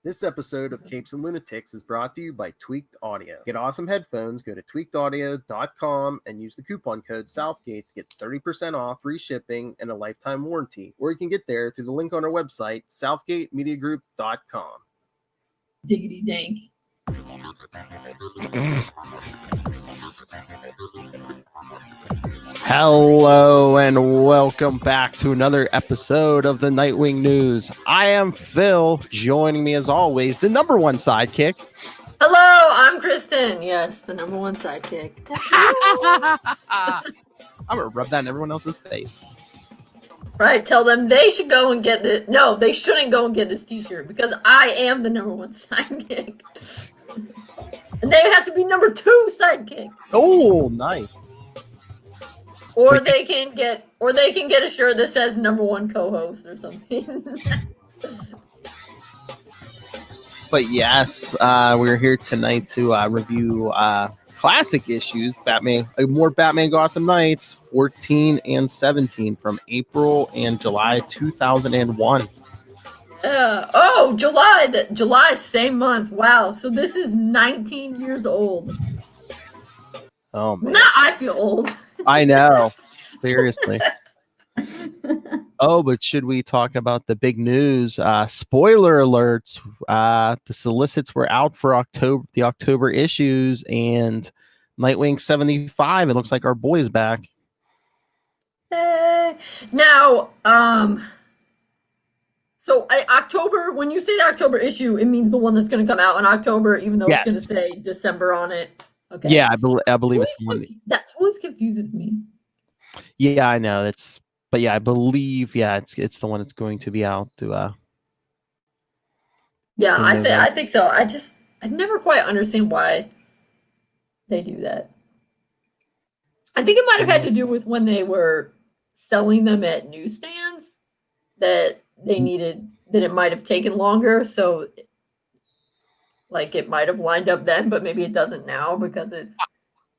This episode of Capes and Lunatics is brought to you by Tweaked Audio. Get awesome headphones, go to tweakedaudio.com and use the coupon code Southgate to get 30% off, free shipping, and a lifetime warranty. Or you can get there through the link on our website, southgatemediagroup.com. Diggity dank. Hello and welcome back to another episode of the Nightwing News. I am Phil. Joining me as always, the number one sidekick. Hello, I'm Kristen. Yes, the number one sidekick. I'm gonna rub that in everyone else's face. Right, tell them they should go and get this. No, they shouldn't go and get this t-shirt because I am the number one sidekick. And they have to be number two sidekick. Oh, nice. Or they can get a shirt that says number one co-host or something. But yes, we're here tonight to review classic issues, more Batman Gotham Knights 14 and 17 from April and July 2001. July, same month. Wow. So this is 19 years old. Oh man. Now I feel old. I know. Seriously. Oh, but should we talk about the big news? Spoiler alerts. The solicits were out for the October issues, and Nightwing 75. It looks like our boy's back. Now, so October, when you say the October issue, it means the one that's going to come out in October, even though it's going to say December on it. Okay. Yeah, I believe it's the one. That always confuses me. Yeah, I know. I believe it's the one that's going to be out to. Yeah, I think so. I never quite understand why they do that. I think it might have had to do with when they were selling them at newsstands that they needed, that it might have taken longer. So like it might have lined up then, but maybe it doesn't now because it's.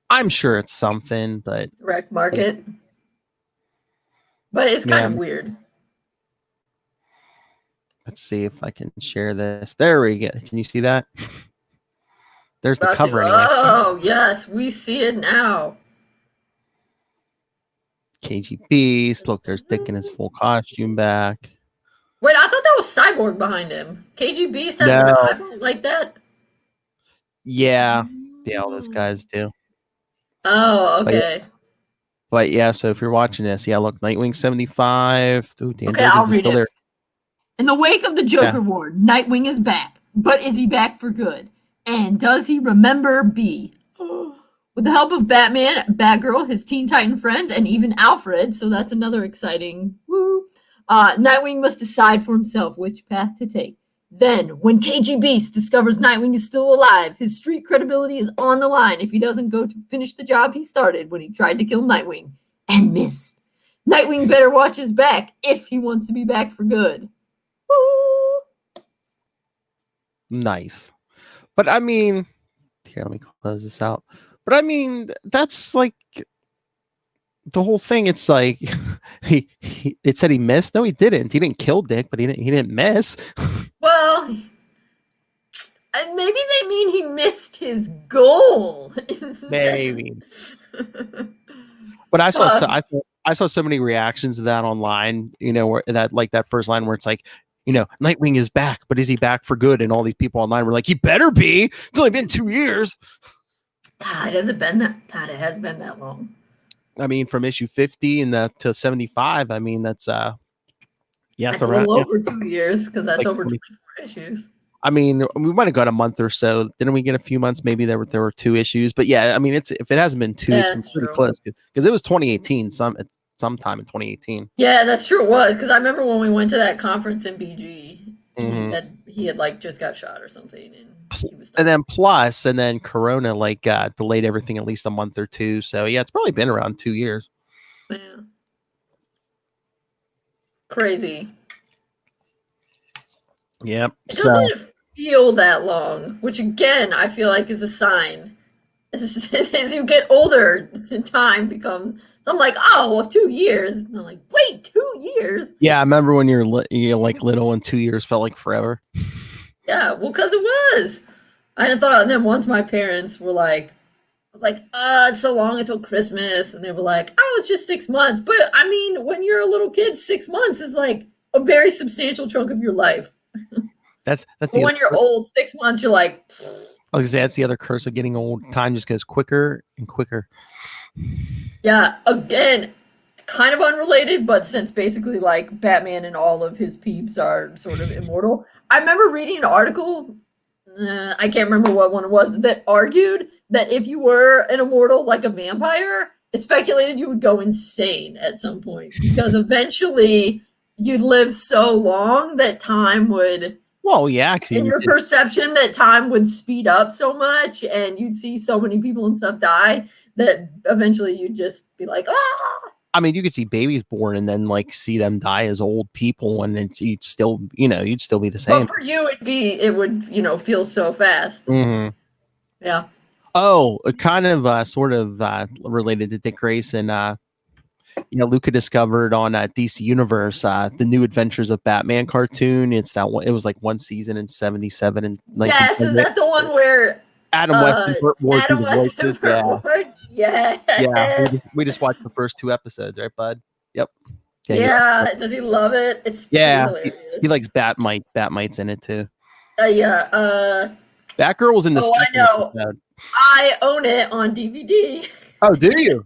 I'm sure it's something, but direct market. But it's kind of weird. Let's see if I can share this. There we go. Can you see that? There's the cover. Oh, yes, we see it now. KG Beast. Look, there's Dick in his full costume back. Wait, I thought that was Cyborg behind him. KG Beast has an eyeball like that? Yeah, all those guys do. Oh, okay. But yeah, so if you're watching this, look, Nightwing 75. Ooh, Dan okay, I'll read still it. There. In the wake of the Joker War, Nightwing is back. But is he back for good? And does he remember B? With the help of Batman, Batgirl, his Teen Titan friends, and even Alfred, so that's another exciting woo. Nightwing must decide for himself which path to take. Then, when KG Beast discovers Nightwing is still alive, his street credibility is on the line if he doesn't go to finish the job he started when he tried to kill Nightwing and missed. Nightwing better watch his back if he wants to be back for good. Woo! Nice. But I mean, here, let me close this out. But I mean, that's like the whole thing. It's like it said he missed. No, he didn't. He didn't kill Dick, but he didn't miss. Well, maybe they mean he missed his goal. Maybe. But I saw so many reactions to that online. You know, where that first line where it's like, you know, Nightwing is back, but is he back for good? And all these people online were like, he better be. It's only been 2 years. God, has it been that? God, it has been that long. I mean, from issue 50 and to 75. I mean, that's that's a little over 2 years because that's like over 24 issues. I mean, we might have got a month or so. Didn't we get a few months? Maybe there were 2 issues, but yeah, I mean, if it hasn't been 2, it's been pretty close because it was 2018, sometime in 2018. Yeah, that's true. It was because I remember when we went to that conference in BG, he had like just got shot or something, and then Corona delayed everything at least a month or 2. So yeah, it's probably been around 2 years. Yeah. Crazy. Yep. It doesn't feel that long, which again I feel like is a sign. As you get older, time becomes. So I'm like, 2 years. And I'm like, wait, 2 years? Yeah, I remember when you're like little and 2 years felt like forever. Yeah, well, because it was. I had thought, and then once my parents were like, I was like, it's so long until Christmas. And they were like, oh, it's just 6 months. But I mean, when you're a little kid, 6 months is like a very substantial chunk of your life. That's But the when you're old, 6 months, you're like, I was gonna say that's the other curse of getting old. Time just goes quicker and quicker. yeah, again, kind of unrelated, but since basically like Batman and all of his peeps are sort of immortal, I remember reading an article, I can't remember what one it was, that argued that if you were an immortal like a vampire, it speculated you would go insane at some point because eventually you'd live so long that time would, Well, yeah, actually, in your perception, that time would speed up so much and you'd see so many people and stuff die that eventually you'd just be like, ah. I mean, you could see babies born and then like see them die as old people, and you'd still be the same. But for you, it would feel so fast. Mm-hmm. Yeah. Oh, kind of, sort of related to Dick Grayson. Luca discovered on DC Universe the New Adventures of Batman cartoon. It's that one. It was like one season in '77 and Yes, is that the one where Adam West wore through the voices? Yeah. Yeah. We just watched the first 2 episodes, right, bud? Yep. Yeah. Does he love it? It's hilarious. He likes Batmite. Batmite's in it too. Yeah. Batgirl was in the I know. episode. I own it on DVD. Oh, do you?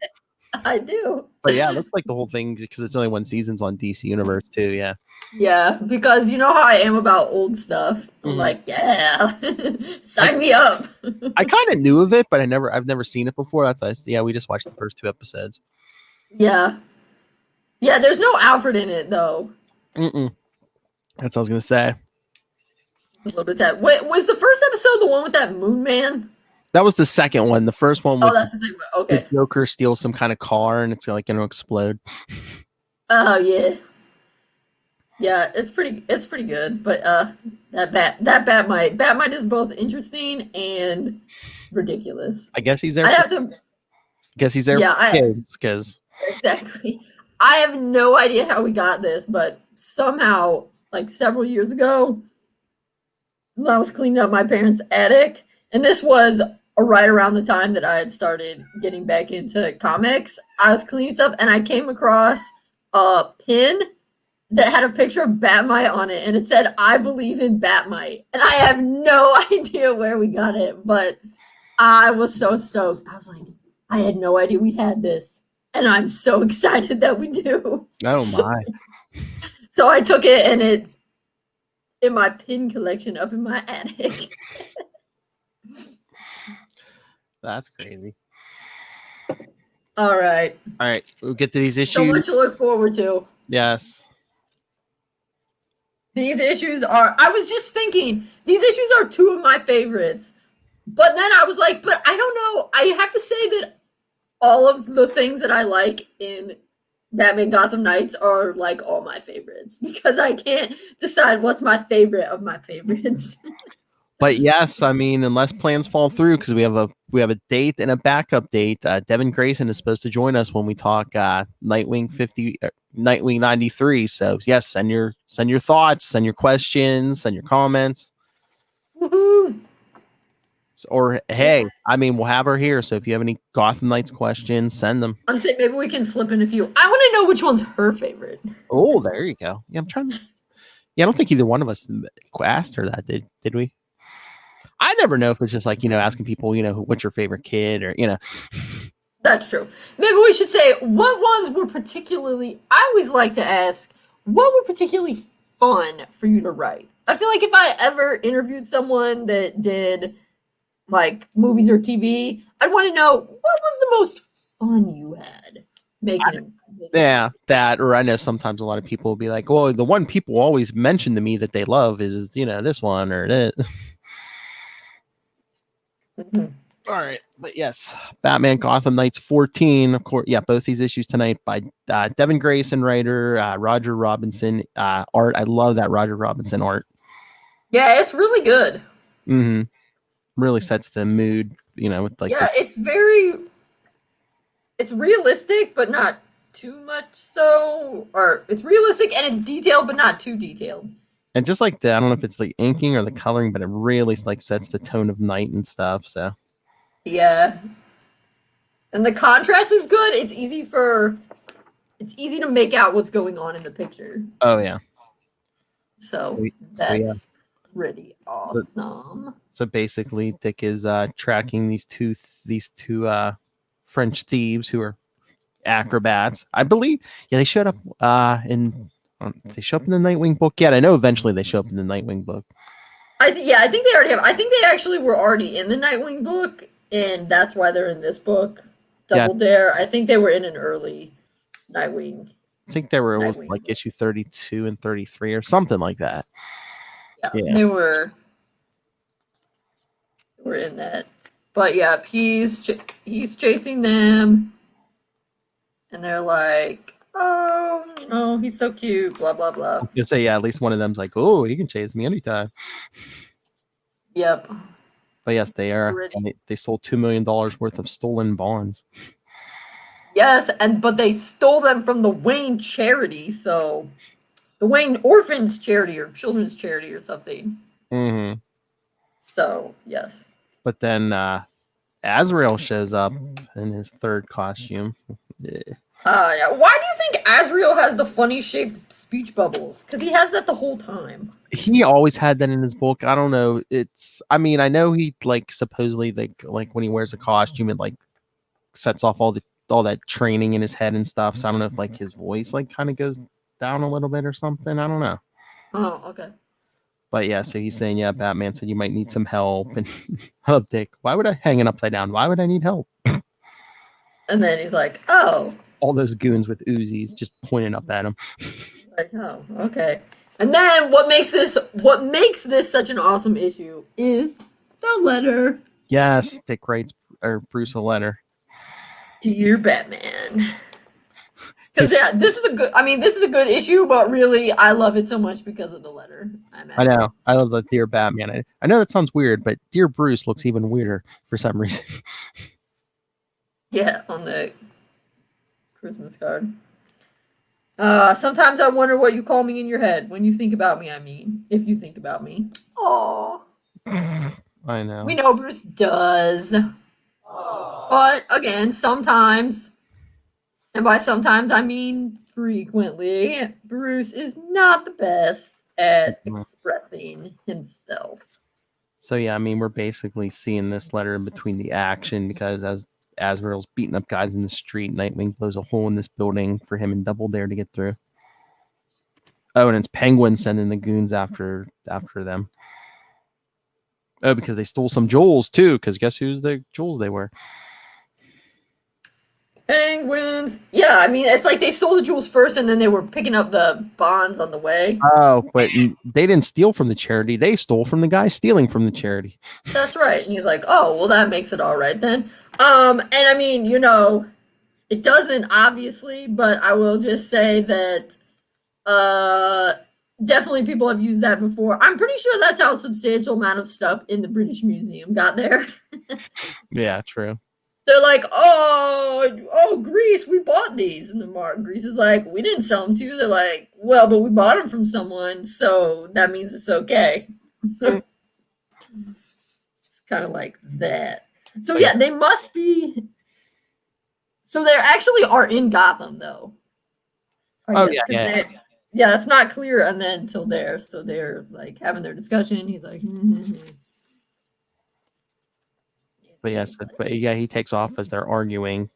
I do. But yeah, it looks like the whole thing, because it's only one season's on DC Universe too. Yeah. Yeah, because you know how I am about old stuff. I'm like, yeah, sign me up. I kind of knew of it, but I've never seen it before. That's why we just watched the first 2 episodes. Yeah. Yeah, there's no Alfred in it though. That's what I was gonna say. A little bit sad. Wait, was the first episode the one with that Moon Man? That was the second one. The first one was that's the second one. Okay. The Joker steals some kind of car and it's like gonna explode. Oh yeah. Yeah, it's pretty good. But that Batmite is both interesting and ridiculous. I guess he's there. Guess he's there. Yeah, because exactly. I have no idea how we got this, but somehow, like several years ago, when I was cleaning up my parents' attic, and this was right around the time that I had started getting back into comics. I was cleaning stuff and I came across a pin that had a picture of Batmite on it, and it said, "I believe in Batmite." And I have no idea where we got it, but I was so stoked. I was like, I had no idea we had this, and I'm so excited that we do. Oh my. So I took it, and it's in my pin collection up in my attic. That's crazy. All right. We'll get to these issues. So much to look forward to. Yes. These issues I was just thinking, these issues are 2 of my favorites. But then I was like, but I don't know. I have to say that all of the things that I like in Batman Gotham Knights are like all my favorites, because I can't decide what's my favorite of my favorites. But yes, I mean, unless plans fall through, because we have a date and a backup date. Devin Grayson is supposed to join us when we talk Nightwing 93. So yes, send your thoughts, send your questions, send your comments. Woohoo! Or hey, I mean, we'll have her here. So if you have any Gotham Knights questions, send them. I'm saying maybe we can slip in a few. I want to know which one's her favorite. Oh, there you go. Yeah, I'm trying to. Yeah, I don't think either one of us asked her that. Did we? I never know if it's just like, asking people, what's your favorite kid, or, That's true. Maybe we should say what ones were particularly, I always like to ask, what were particularly fun for you to write? I feel like if I ever interviewed someone that did like movies or TV, I'd want to know, what was the most fun you had making it? Yeah, that, or I know sometimes a lot of people will be like, well, the one people always mention to me that they love is, this one or this. Mm-hmm. All right, but yes, Batman Gotham Knights 14, of course. Yeah, both these issues tonight by Devin Grayson, writer, Roger Robinson, art. I love that Roger Robinson art. Yeah, it's really good. Mm-hmm. Really sets the mood, with like. Yeah, it's realistic, but not too much so. Or it's realistic and it's detailed, but not too detailed. And just like the, I don't know if it's the inking or the coloring, but it really like sets the tone of night and stuff. So Yeah. And the contrast is good. It's easy to make out what's going on in the picture. oh yeah. So So yeah. that's pretty awesome. So basically, Dick is tracking these two French thieves who are acrobats. I believe. Yeah, they showed up they show up in the Nightwing book. Yeah, I know eventually they show up in the Nightwing book. I think they already have. I think they actually were already in the Nightwing book, and that's why they're in this book. Double Dare. I think they were in an early Nightwing. I think they were it was like issue 32 and 33 or something like that. Yeah. They were in that. But yeah, he's chasing them, and they're like, "Oh, he's so cute." Blah blah blah. I was gonna say, yeah, at least one of them's like, "Oh, he can chase me anytime." Yep. But yes, they are. And they sold $2 million worth of stolen bonds. Yes, but they stole them from the Wayne charity, so the Wayne Orphans charity or children's charity or something. Mm-hmm. So yes. But then Azrael shows up in his third costume. Yeah. Why do you think Azrael has the funny shaped speech bubbles? Because he has that the whole time. He always had that in his book. I don't know. I mean, I know he like supposedly like when he wears a costume, it like sets off all that training in his head and stuff. So I don't know if like his voice like kind of goes down a little bit or something. I don't know. Oh, okay. But yeah, so he's saying, yeah, Batman said you might need some help. And I love Dick. Why would I hang it upside down? Why would I need help? And then he's like, oh. All those goons with Uzis just pointing up at him. Like, oh, okay. And then what makes this such an awesome issue is the letter. Yes, Dick writes Bruce a letter. Dear Batman. Because yeah, this is a good issue, but really I love it so much because of the letter. I know. I love the Dear Batman. I know that sounds weird, but Dear Bruce looks even weirder for some reason. Yeah, on the Christmas card. Sometimes I wonder what you call me in your head when you think about me. I mean, if you think about me. Aww. I know. We know Bruce does. Aww. But again, sometimes, and by sometimes I mean frequently, Bruce is not the best at expressing himself. So yeah, I mean, we're basically seeing this letter in between the action because as Azrael's beating up guys in the street, Nightwing blows a hole in this building for him and Double Dare to get through. Oh, and it's Penguin sending the goons after them. Oh, because they stole some jewels too, because guess who's the jewels they were? Penguins. Yeah, I mean, it's like they stole the jewels first and then they were picking up the bonds on the way. Oh, but they didn't steal from the charity. They stole from the guy stealing from the charity. That's right. And he's like, oh, well, that makes it all right then. And I mean, it doesn't obviously, but I will just say that definitely people have used that before. I'm pretty sure that's how a substantial amount of stuff in the British Museum got there. Yeah, true. They're like, oh, Greece, we bought these. And Greece is like, we didn't sell them to you. They're like, well, but we bought them from someone, so that means it's okay. It's kind of like that. So yeah, they must be. So they actually are in Gotham, though. Yeah, that's not clear, and then until there. So they're like having their discussion. He's like, But yes, he takes off as they're arguing.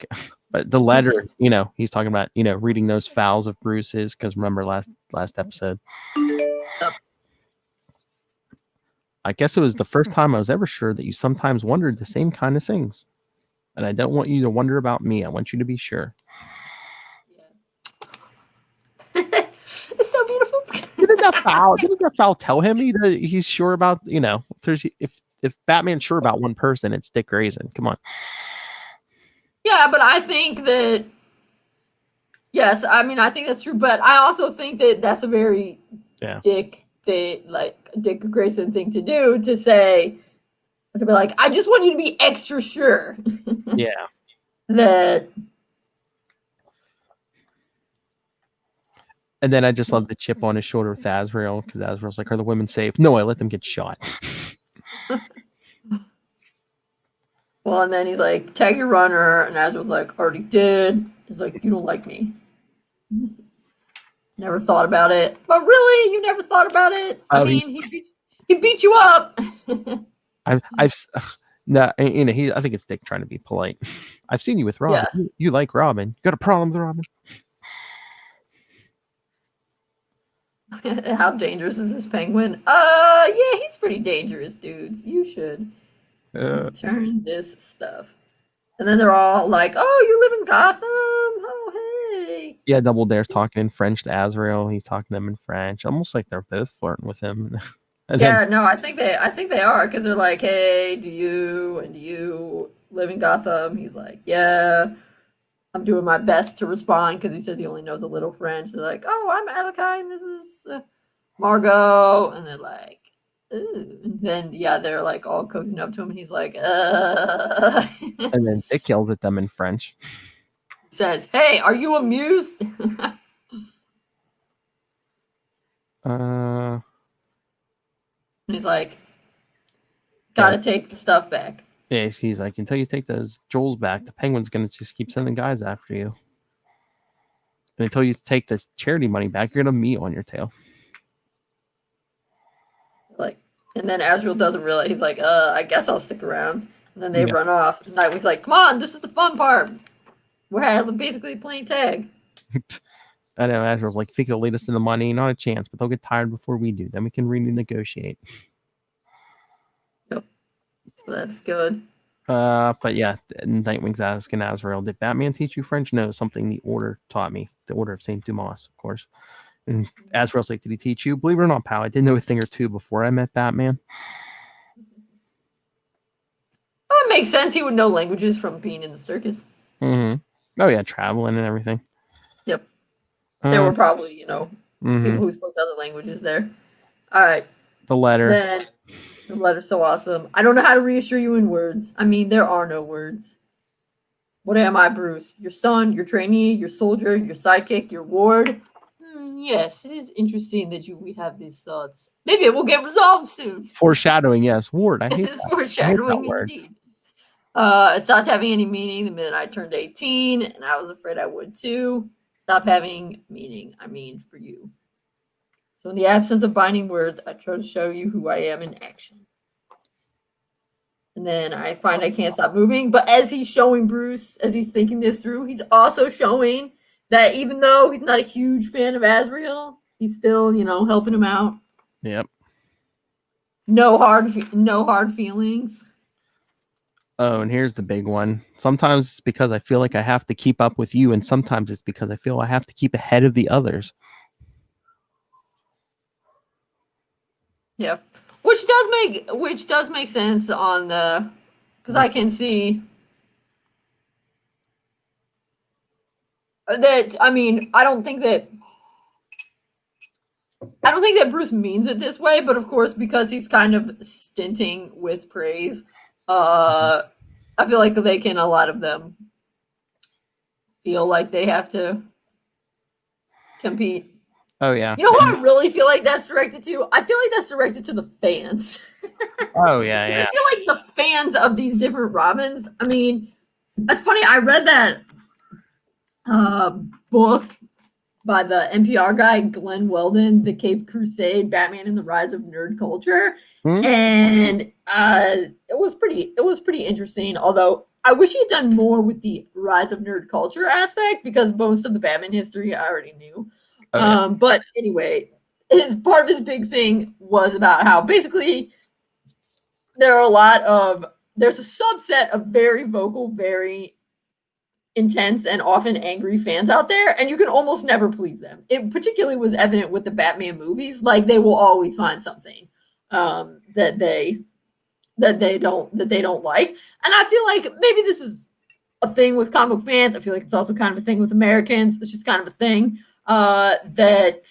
But the letter, he's talking about, reading those files of Bruce's, because remember last episode. Yep. I guess it was the first time I was ever sure that you sometimes wondered the same kind of things. And I don't want you to wonder about me. I want you to be sure. Yeah. It's so beautiful. Didn't that foul tell him he's sure about, if Batman's sure about one person, it's Dick Grayson. Come on. Yeah, but I think that, yes, I mean, I think that's true. But I also think that that's a very Dick Grayson thing to do, to say, to be like, I just want you to be extra sure. Yeah. And then I just love the chip on his shoulder with Azrael, because Azrael's like, "Are the women safe?" No, I let them get shot. Well, and then he's like, "Tag your runner," and Azrael's like, "Already did." He's like, "You don't like me." Never thought about it. But really, you never thought about it? I mean, he beat you up. No, you know, I think it's Dick trying to be polite. I've seen you with Robin. Yeah. You like Robin. You got a problem with Robin? How dangerous is this penguin? Yeah, he's pretty dangerous, dudes. You should return this stuff. And then they're all like, "Oh, you live in Gotham? Oh, hey." Yeah, Double Dare's talking in French to Azrael. He's talking to them in French, almost like they're both flirting with him. Yeah, no, I think they are, because they're like, "Hey, do you live in Gotham?" He's like, "Yeah." I'm doing my best to respond because he says he only knows a little French. They're like, "Oh, I'm Alakai, and this is Margot," and they're like, "Ooh." And then they're like all cozying up to him, and he's like, And then Dick yells at them in French. Says, "Hey, are you amused?" And he's like, "Gotta take the stuff back." Yeah, he's like, "Until you take those jewels back, the penguin's gonna just keep sending guys after you. And until you take this charity money back, you're gonna have meat on your tail." Like, and then Azrael doesn't realize. He's like, "I guess I'll stick around." And then they run off. And Nightwing's like, "Come on, this is the fun part. We're basically playing tag." I know Azrael's like, "Think they'll lead us to the money? Not a chance, but they'll get tired before we do. Then we can renegotiate." Yep. So that's good. But yeah, Nightwing's asking Azrael, "Did Batman teach you French?" "No, something the Order taught me. The Order of Saint Dumas, of course." And Azrael's like, "Did he teach you?" "Believe it or not, pal, I did know a thing or two before I met Batman." Oh, it makes sense. He would know languages from being in the circus. Mm-hmm. Oh yeah, traveling and everything. Yep. There were probably, people who spoke other languages there. All right. The letter. Then the letter's so awesome. "I don't know how to reassure you in words. I mean, there are no words. What am I, Bruce? Your son, your trainee, your soldier, your sidekick, your ward? Yes, it is interesting that we have these thoughts. Maybe it will get resolved soon." Foreshadowing, yes. Ward, I hate It's that. foreshadowing indeed. It stopped having any meaning the minute I turned 18, and I was afraid I would too. Stop having meaning, I mean, for you. So in the absence of binding words, I try to show you who I am in action. And then I find I can't stop moving. But as he's showing Bruce, as he's thinking this through, he's also showing that even though he's not a huge fan of Azrael, he's still, helping him out. Yep. No hard feelings. Oh, and here's the big one. Sometimes it's because I feel like I have to keep up with you, and sometimes it's because I feel I have to keep ahead of the others. Yep. Which does make sense on the, because I can see that. I mean, I don't think that Bruce means it this way, but of course, because he's kind of stinting with praise, I feel like a lot of them feel like they have to compete. Oh yeah. You know who I really feel like that's directed to? I feel like that's directed to the fans. Oh yeah, yeah. I feel like the fans of these different Robins. I mean, that's funny. I read that book by the NPR guy Glenn Weldon, The Caped Crusade: Batman and the Rise of Nerd Culture, and it was pretty interesting. Although I wish he had done more with the rise of nerd culture aspect, because most of the Batman history I already knew. Oh, yeah. But anyway, part of his big thing was about how basically there's a subset of very vocal, very intense, and often angry fans out there, and you can almost never please them. It particularly was evident with the Batman movies. Like, they will always find something that they don't like. And I feel like maybe this is a thing with comic book fans. I feel like it's also kind of a thing with Americans. It's just kind of a thing that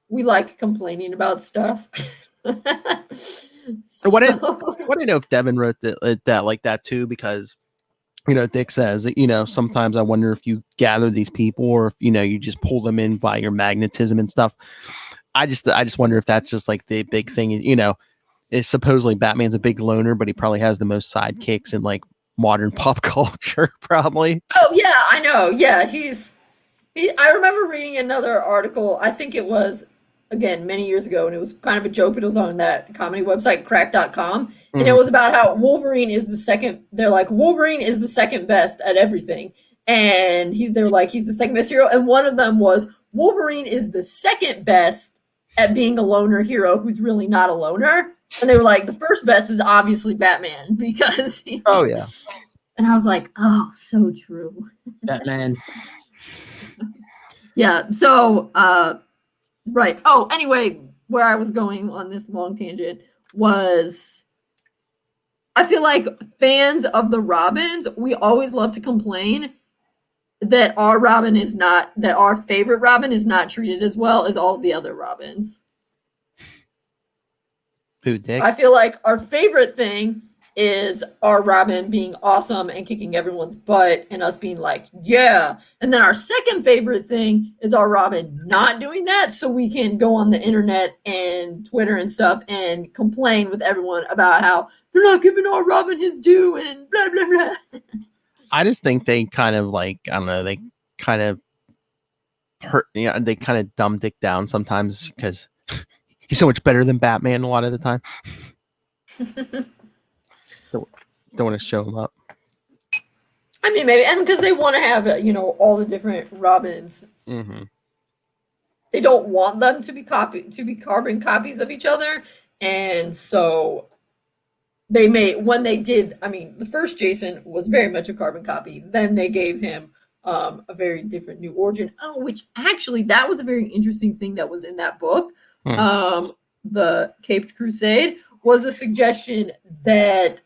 we like complaining about stuff. So, I don't know if Devin wrote that like that too, because Dick says, sometimes I wonder if you gather these people or if, you just pull them in by your magnetism and stuff. I just wonder if that's just like the big thing, is supposedly Batman's a big loner, but he probably has the most sidekicks in like modern pop culture, probably. Oh yeah, I know. Yeah, I remember reading another article. I think it was, again, many years ago, and it was kind of a joke, but it was on that comedy website, crack.com. And it was about how Wolverine is the second. They're like, Wolverine is the second best at everything. And they're like, he's the second best hero. And one of them was, Wolverine is the second best at being a loner hero who's really not a loner. And they were like, the first best is obviously Batman because. Oh, yeah. And I was like, oh, so true. Batman. Yeah. So, right. Oh, anyway, where I was going on this long tangent was I feel like fans of the Robins, we always love to complain that our favorite Robin is not treated as well as all the other Robins. Who, Dick? I feel like our favorite thing is our Robin being awesome and kicking everyone's butt and us being like, yeah. And then our second favorite thing is our Robin not doing that, so we can go on the internet and Twitter and stuff and complain with everyone about how they're not giving our Robin his due and blah, blah, blah. I just think they kind of like, I don't know, they kind of hurt, they kind of dumb Dick down sometimes because he's so much better than Batman a lot of the time. Don't want to show him up. I mean, maybe, and because they want to have, all the different Robins. Mm-hmm. They don't want them to be carbon copies of each other, and so when they did, I mean, the first Jason was very much a carbon copy. Then they gave him a very different new origin. Oh, which actually, that was a very interesting thing that was in that book. The Caped Crusade was a suggestion that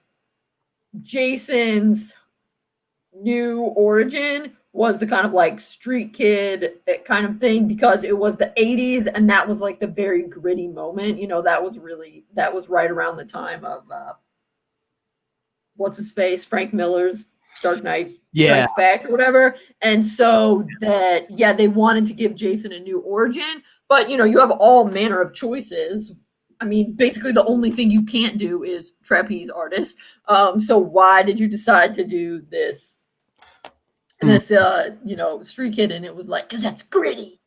Jason's new origin was the kind of like street kid kind of thing because it was the 80s and that was like the very gritty moment. That was right around the time of what's his face, Frank Miller's Dark Knight Strikes Back or whatever. And so they wanted to give Jason a new origin, but you have all manner of choices. I mean, basically the only thing you can't do is trapeze artist. So why did you decide to do this? This, street kid, and it was like, because that's gritty.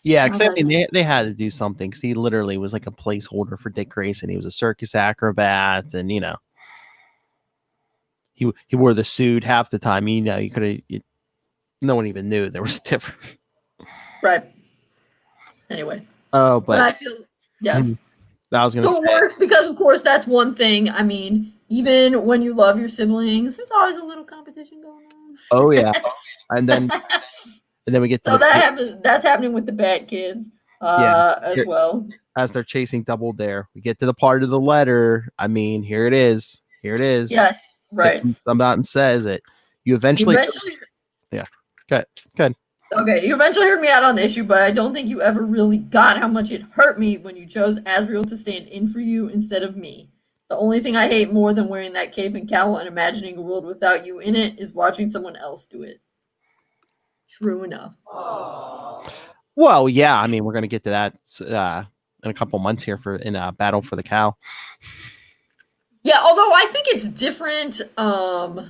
Yeah, except they had to do something because he literally was like a placeholder for Dick Grayson. He was a circus acrobat, and he wore the suit half the time. You could have. No one even knew there was a difference. Right. Anyway. Oh, but I feel. Yes. I was going to say. So it works because, of course, that's one thing. I mean, even when you love your siblings, there's always a little competition going on. Oh, yeah. And then we get to that's happening with the bad kids as well. As they're chasing Double Dare. We get to the part of the letter. I mean, here it is. Yes, right. It comes out and says it. You eventually yeah. Good. Okay, you eventually heard me out on the issue, but I don't think you ever really got how much it hurt me when you chose Azrael to stand in for you instead of me. The only thing I hate more than wearing that cape and cowl and imagining a world without you in it is watching someone else do it. True enough. Well, yeah, I mean, we're going to get to that in a couple months here in Battle for the Cow. Yeah, although I think it's different. I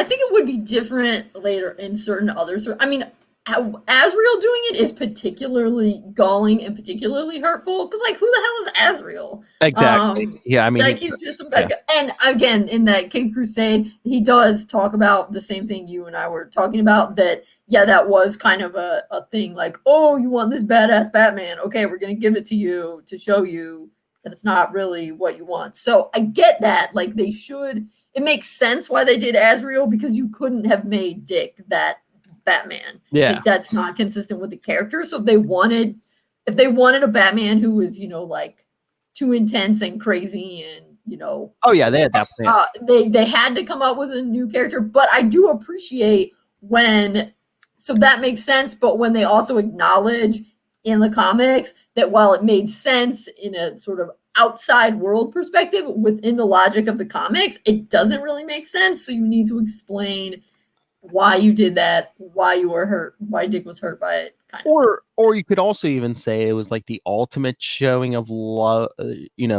think it would be different later in certain others. I mean, Azrael doing it is particularly galling and particularly hurtful because, like, who the hell is Azrael? Exactly. Yeah, I mean, like he's just some guy. And again, in that Cape Crusade, he does talk about the same thing you and I were talking about. That that was kind of a thing. Like, oh, you want this badass Batman? Okay, we're gonna give it to you to show you that it's not really what you want. So I get that. Like, they should. It makes sense why they did Azrael because you couldn't have made Dick that Batman. Yeah, like, that's not consistent with the character. So if they wanted a Batman who was, like, too intense and crazy and, oh yeah, they had that plan. They had to come up with a new character. But I do appreciate so that makes sense. But when they also acknowledge in the comics that while it made sense in a sort of outside world perspective within the logic of the comics, it doesn't really make sense. So you need to explain why you did that, why you were hurt, why Dick was hurt by it. Or you could also even say it was like the ultimate showing of love,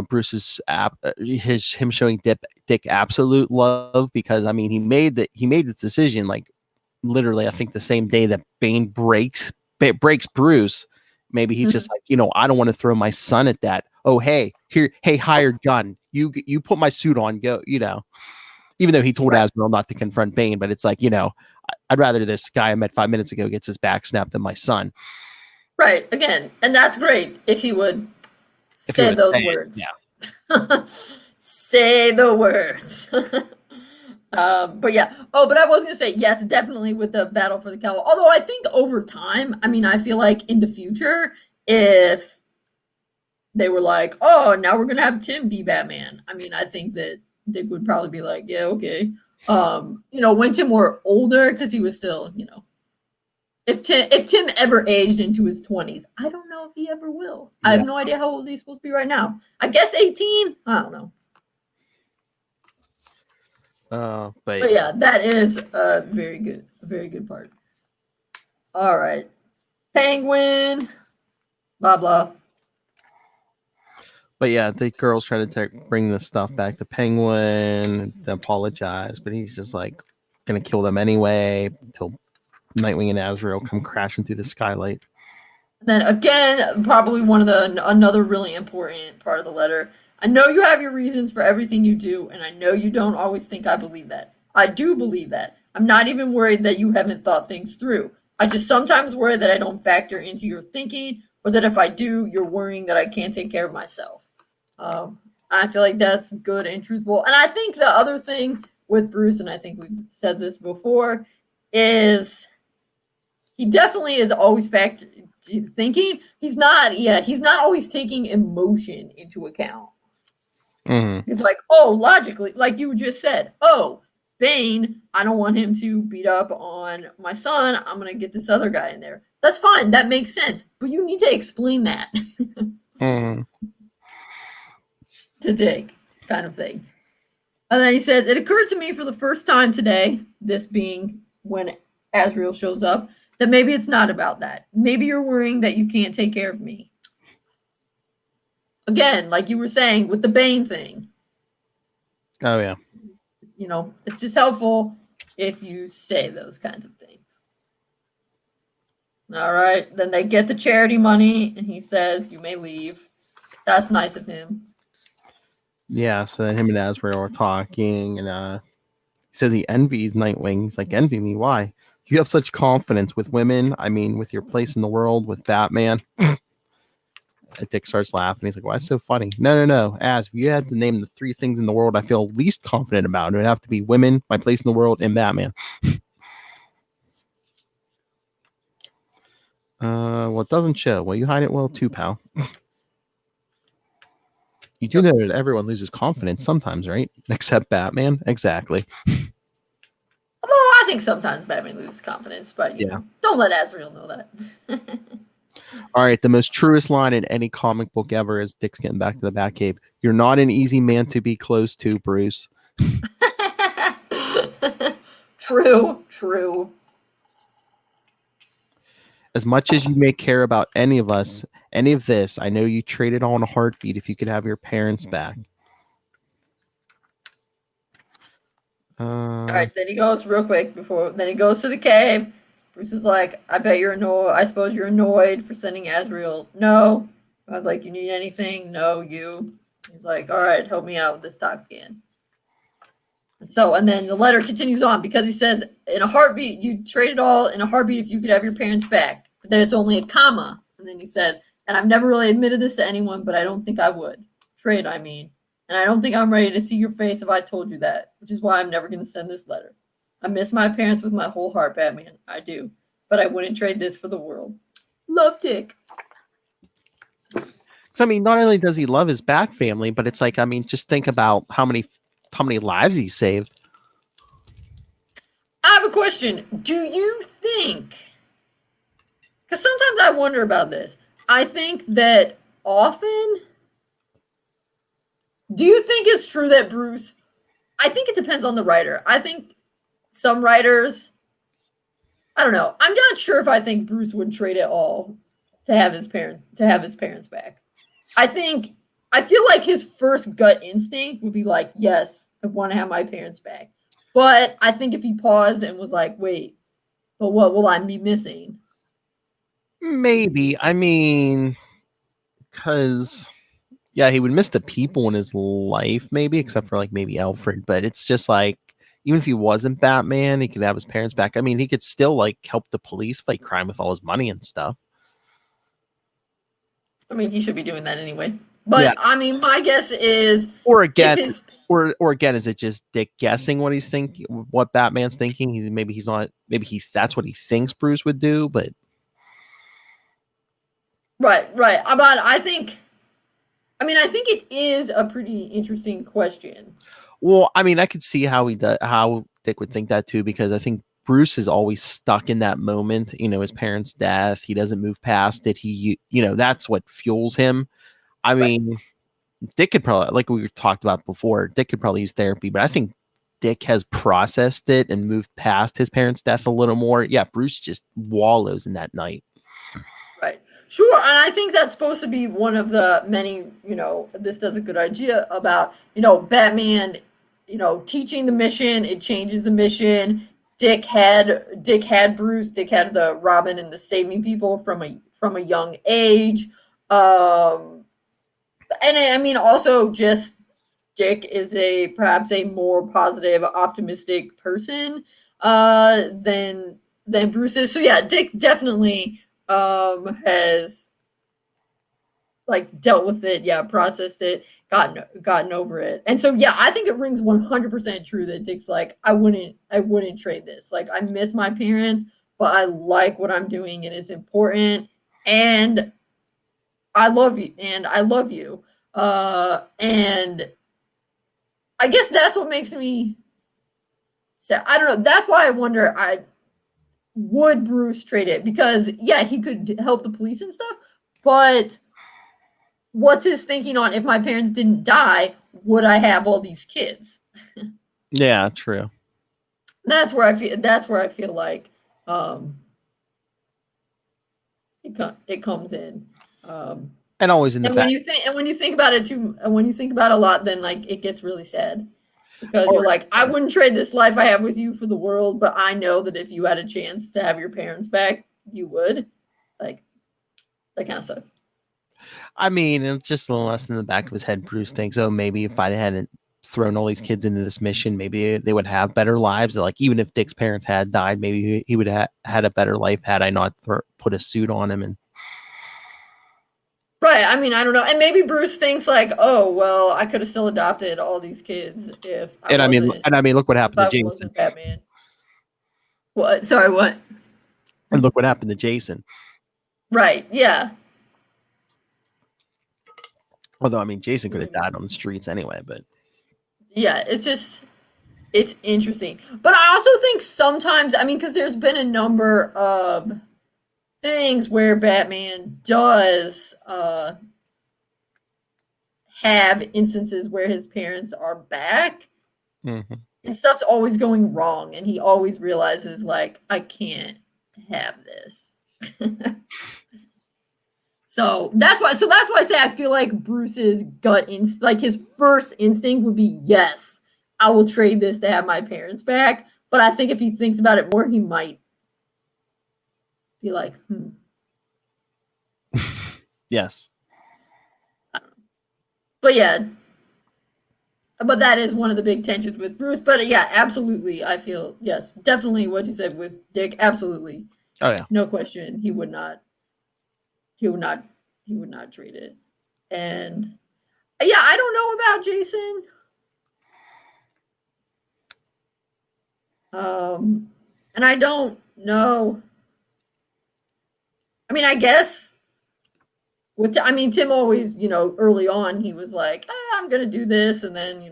Bruce's him showing Dick absolute love, because I mean he made the decision like literally I think the same day that Bane breaks Bruce. Maybe he's just like, I don't want to throw my son at that. Oh, hey, hired gun. You put my suit on, go, even though he told Azrael not to confront Bane, but it's like, I'd rather this guy I met 5 minutes ago gets his back snapped than my son. Right. Again, and that's great if he would say those words. Yeah. Say the words. But yeah. Oh, but I was going to say, yes, definitely with the battle for the Catwalk. Although I think over time, I mean, I feel like in the future, if they were like, oh, now we're going to have Tim be Batman, I mean, I think that Dick would probably be like, yeah, okay. When Tim were older, because he was still, if Tim ever aged into his 20s, I don't know if he ever will. I have no idea how old he's supposed to be right now. I guess 18. I don't know. But yeah, that is a very good part. All right, Penguin, blah blah. But yeah, the girls try to bring the stuff back to Penguin to apologize, but he's just like gonna kill them anyway until Nightwing and Azrael come crashing through the skylight. Then again, probably another really important part of the letter. I know you have your reasons for everything you do, and I know you don't always think I believe that. I do believe that. I'm not even worried that you haven't thought things through. I just sometimes worry that I don't factor into your thinking, or that if I do, you're worrying that I can't take care of myself. I feel like that's good and truthful. And I think the other thing with Bruce, and I think we've said this before, is he definitely is always thinking. He's not always taking emotion into account. Mm-hmm. It's like, oh, logically, like you just said, oh, Bane, I don't want him to beat up on my son. I'm going to get this other guy in there. That's fine. That makes sense. But you need to explain that to Dick, kind of thing. And then he said, it occurred to me for the first time today, this being when Azrael shows up, that maybe it's not about that. Maybe you're worrying that you can't take care of me. Again, like you were saying with the Bane thing. Oh, yeah. It's just helpful if you say those kinds of things. All right. Then they get the charity money, and he says, you may leave. That's nice of him. Yeah, so then him and Azrael are talking, and he says he envies Nightwing. He's like, envy me? Why? You have such confidence with women. I mean, with your place in the world, with Batman. Dick starts laughing. He's like, why is so funny? No. Az, if you had to name the 3 things in the world I feel least confident about, it would have to be women, my place in the world, and Batman. Well, it doesn't show. Well, you hide it well too, pal. You do know that everyone loses confidence sometimes, right? Except Batman. Exactly. Although I think sometimes Batman loses confidence, but don't let Azrael know that. All right, the most truest line in any comic book ever is Dick's getting back to the Batcave. You're not an easy man to be close to, Bruce. True. As much as you may care about any of us, any of this, I know you trade it all in a heartbeat if you could have your parents back. All right, then he goes real quick then he goes to the cave. Bruce is like, I bet you're annoyed. I suppose you're annoyed for sending Azrael. No. I was like, you need anything? No, you. He's like, all right, help me out with this tox scan. And then the letter continues on because he says, in a heartbeat, you trade it all in a heartbeat if you could have your parents back. But then it's only a comma. And then he says, and I've never really admitted this to anyone, but I don't think I would. Trade, I mean. And I don't think I'm ready to see your face if I told you that, which is why I'm never going to send this letter. I miss my parents with my whole heart, Batman. I do. But I wouldn't trade this for the world. Love, Dick. So, I mean, not only does he love his Bat family, but it's like, I mean, just think about how many lives he saved. I have a question. Do you think, because sometimes I wonder about this, I think that often Do you think it's true that Bruce? I think it depends on the writer. I think some writers, I don't know. I'm not sure if I think Bruce would trade it all to have his parents back. I think I feel like his first gut instinct would be like, yes, I want to have my parents back. But I think if he paused and was like, wait, but what will I be missing? Maybe. I mean, because yeah, he would miss the people in his life, maybe, except for like maybe Alfred. But it's just like, even if he wasn't Batman, he could have his parents back. I mean, he could still like help the police fight crime with all his money and stuff. I mean, he should be doing that anyway. Yeah. But I mean, my guess is, Or again, his, or again, is it just Dick guessing what he's thinking, what Batman's thinking? Maybe he's not. Maybe that's what he thinks Bruce would do. But right. But I think it is a pretty interesting question. well, I mean, I could see how how Dick would think that too, because I think Bruce is always stuck in that moment. You know, his parents' death. He doesn't move past it. That's what fuels him. I mean, Dick could probably, like we talked about before, Dick could probably use therapy, but I think Dick has processed it and moved past his parents' death a little more. Yeah, Bruce just wallows in that night. Right. Sure. And I think that's supposed to be one of the many, this does a good idea about, Batman, teaching the mission. It changes the mission. Dick had Bruce. Dick had the Robin and the saving people from a young age. And I mean, also just Dick is perhaps a more positive, optimistic person than Bruce is. So yeah, Dick definitely has like dealt with it, processed it, gotten over it. And so yeah, I think it rings 100% true that Dick's like, I wouldn't trade this. Like, I miss my parents, but I like what I'm doing and it's important, and I love you, and I guess that's what makes me sad. I don't know. That's why I wonder, would Bruce trade it? Because yeah, he could help the police and stuff, but what's his thinking on, if my parents didn't die, would I have all these kids? Yeah, true. That's where I feel like it comes in. And always in the back. When you think about it too, and when you think about it a lot, then like it gets really sad, because you're like, I wouldn't trade this life I have with you for the world, but I know that if you had a chance to have your parents back, you would. Like, that kind of sucks. I mean, it's just a little less in the back of his head. Bruce thinks, oh, maybe if I hadn't thrown all these kids into this mission, maybe they would have better lives. Like, even if Dick's parents had died, maybe he would have had a better life had I not put a suit on him. And right. I mean, I don't know. And maybe Bruce thinks like, oh, well, I could have still adopted all these kids if I mean, look what happened to Jason. Batman. What? Sorry, what? And look what happened to Jason. Right. Yeah. Although, I mean, Jason could have died on the streets anyway, but yeah, it's interesting. But I also think sometimes, I mean, because there's been a number of things where Batman does have instances where his parents are back, mm-hmm. and stuff's always going wrong, and he always realizes like, I can't have this. So that's why I say I feel like Bruce's like his first instinct would be, yes, I will trade this to have my parents back. But I think if he thinks about it more, he might be like, Yes. But yeah. But that is one of the big tensions with Bruce. But yeah, absolutely. I feel, yes, definitely what you said with Dick. Absolutely. Oh yeah. No question. He would not trade it. And yeah, I don't know about Jason. And I don't know. I mean, I guess Tim always, early on he was like, I'm gonna do this and then,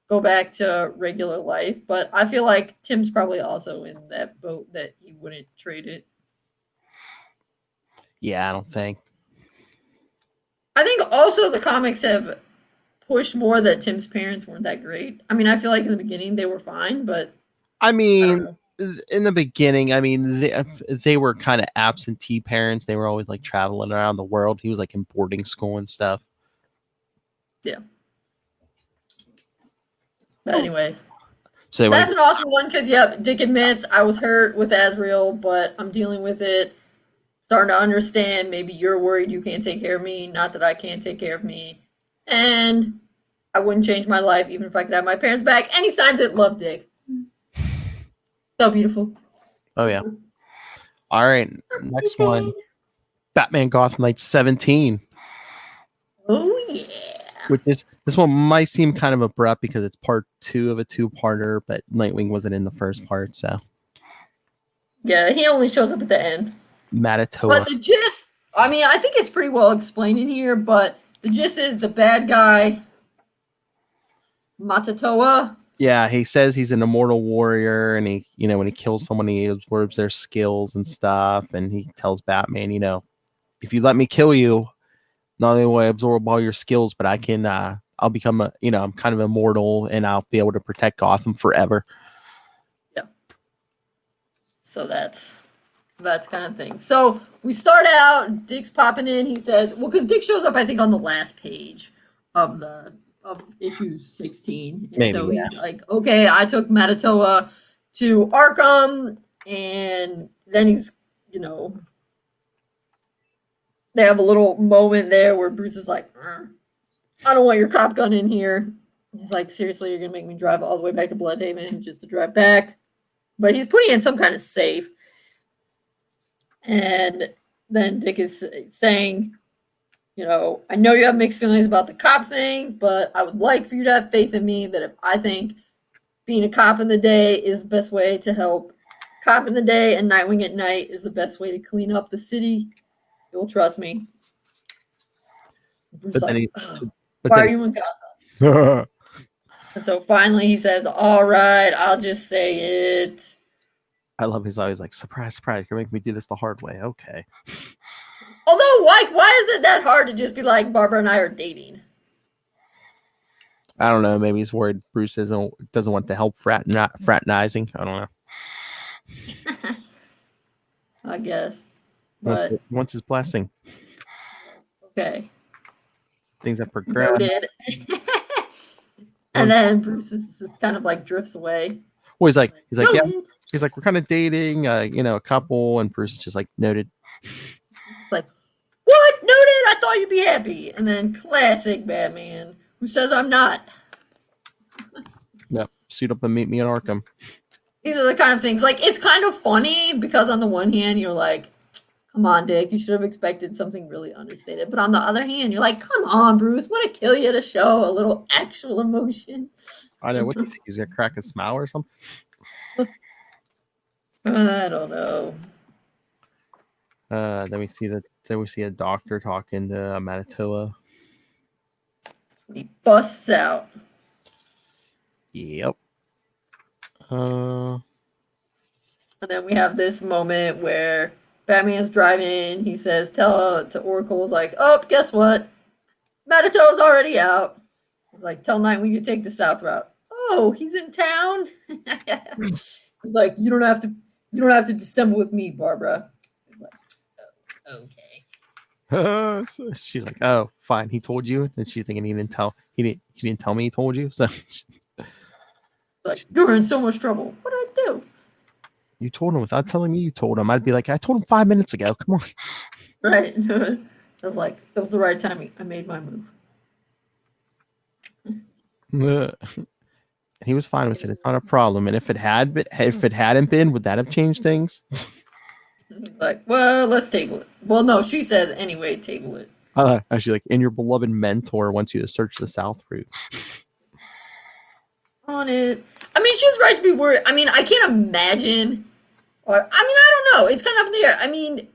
go back to regular life. But I feel like Tim's probably also in that boat that he wouldn't trade it. Yeah, I don't think. I think also the comics have push more that Tim's parents weren't that great. I mean, I feel like in the beginning they were fine, but I I mean, don't know. in the beginning, I mean, they were kind of absentee parents. They were always like traveling around the world. He was like in boarding school and stuff. Yeah. But anyway, So that's an awesome one because, yep, Dick admits I was hurt with Azrael, but I'm dealing with it. Starting to understand. Maybe you're worried you can't take care of me. Not that I can't take care of me. And I wouldn't change my life even if I could have my parents back. And he signs it, love Dick. So beautiful. Oh, yeah. All right. Next one. Batman Gotham Knight 17. Oh, yeah. Which is, this one might seem kind of abrupt because it's part 2 of a 2-parter, but Nightwing wasn't in the first part, so. Yeah, he only shows up at the end. Manitoba. But the gist, I mean, I think it's pretty well explained in here, but the gist is the bad guy, Matatoa. Yeah, he says he's an immortal warrior, and he, when he kills someone, he absorbs their skills and stuff, and he tells Batman, if you let me kill you, not only will I absorb all your skills, but I can, I'll become I'm kind of immortal, and I'll be able to protect Gotham forever. Yeah. So that's kind of thing. So we start out, Dick's popping in. He says, well, because Dick shows up, I think, on the last page of issue 16. And Maybe, so he's like, okay, I took Matatoa to Arkham, and then he's, they have a little moment there where Bruce is like, I don't want your cop gun in here. He's like, seriously, you're going to make me drive all the way back to Bloodhaven just to drive back? But he's putting in some kind of safe. And then Dick is saying, I know you have mixed feelings about the cop thing, but I would like for you to have faith in me that if I think being a cop in the day is the best way to help cop in the day and Nightwing at night is the best way to clean up the city, you'll trust me. Bruce like, why are you in Gotham? And so finally he says, all right, I'll just say it. I love he's always like, surprise, surprise, you're making me do this the hard way. Okay. Although, like, why is it that hard to just be like, Barbara and I are dating? I don't know. Maybe he's worried Bruce doesn't want the help fraternizing. I don't know. I guess. But wants his blessing. Okay. Things that progress. Noted. And then Bruce is kind of like drifts away. Well, he's like, yeah. He's like, we're kind of dating, a couple, and Bruce is just like, noted. Like, what? Noted? I thought you'd be happy. And then classic Batman, who says I'm not. Yep. Suit up and meet me in Arkham. These are the kind of things, like, it's kind of funny because on the one hand, you're like, come on, Dick, you should have expected something really understated. But on the other hand, you're like, come on, Bruce, want to kill you to show a little actual emotion. I know. What do you think? He's going to crack a smile or something? I don't know. Then we see a doctor talking to Manitoba. He busts out. Yep. And then we have this moment where Batman's driving. He says, tell to Oracle's like, oh, guess what? Manitoba's already out. He's like, tell Nightwing to take the south route. Oh, he's in town. He's like, you don't have to dissemble with me, Barbara. He's like, oh, okay. So she's like, oh, fine. He told you, and she's thinking he didn't tell me he told you. So, like, you're in so much trouble. What did I do? You told him without telling me. You told him. I'd be like, I told him 5 minutes ago. Come on. Right. I was like, it was the right timing. I made my move. He was fine with it. It's not a problem. And if it hadn't been, would that have changed things? Like, well, let's table it. Well, no, she says anyway, table it. Actually, like, and your beloved mentor wants you to search the south route. On it. I mean, she's right to be worried. I mean, I can't imagine. I don't know. It's kind of up in the air. I mean,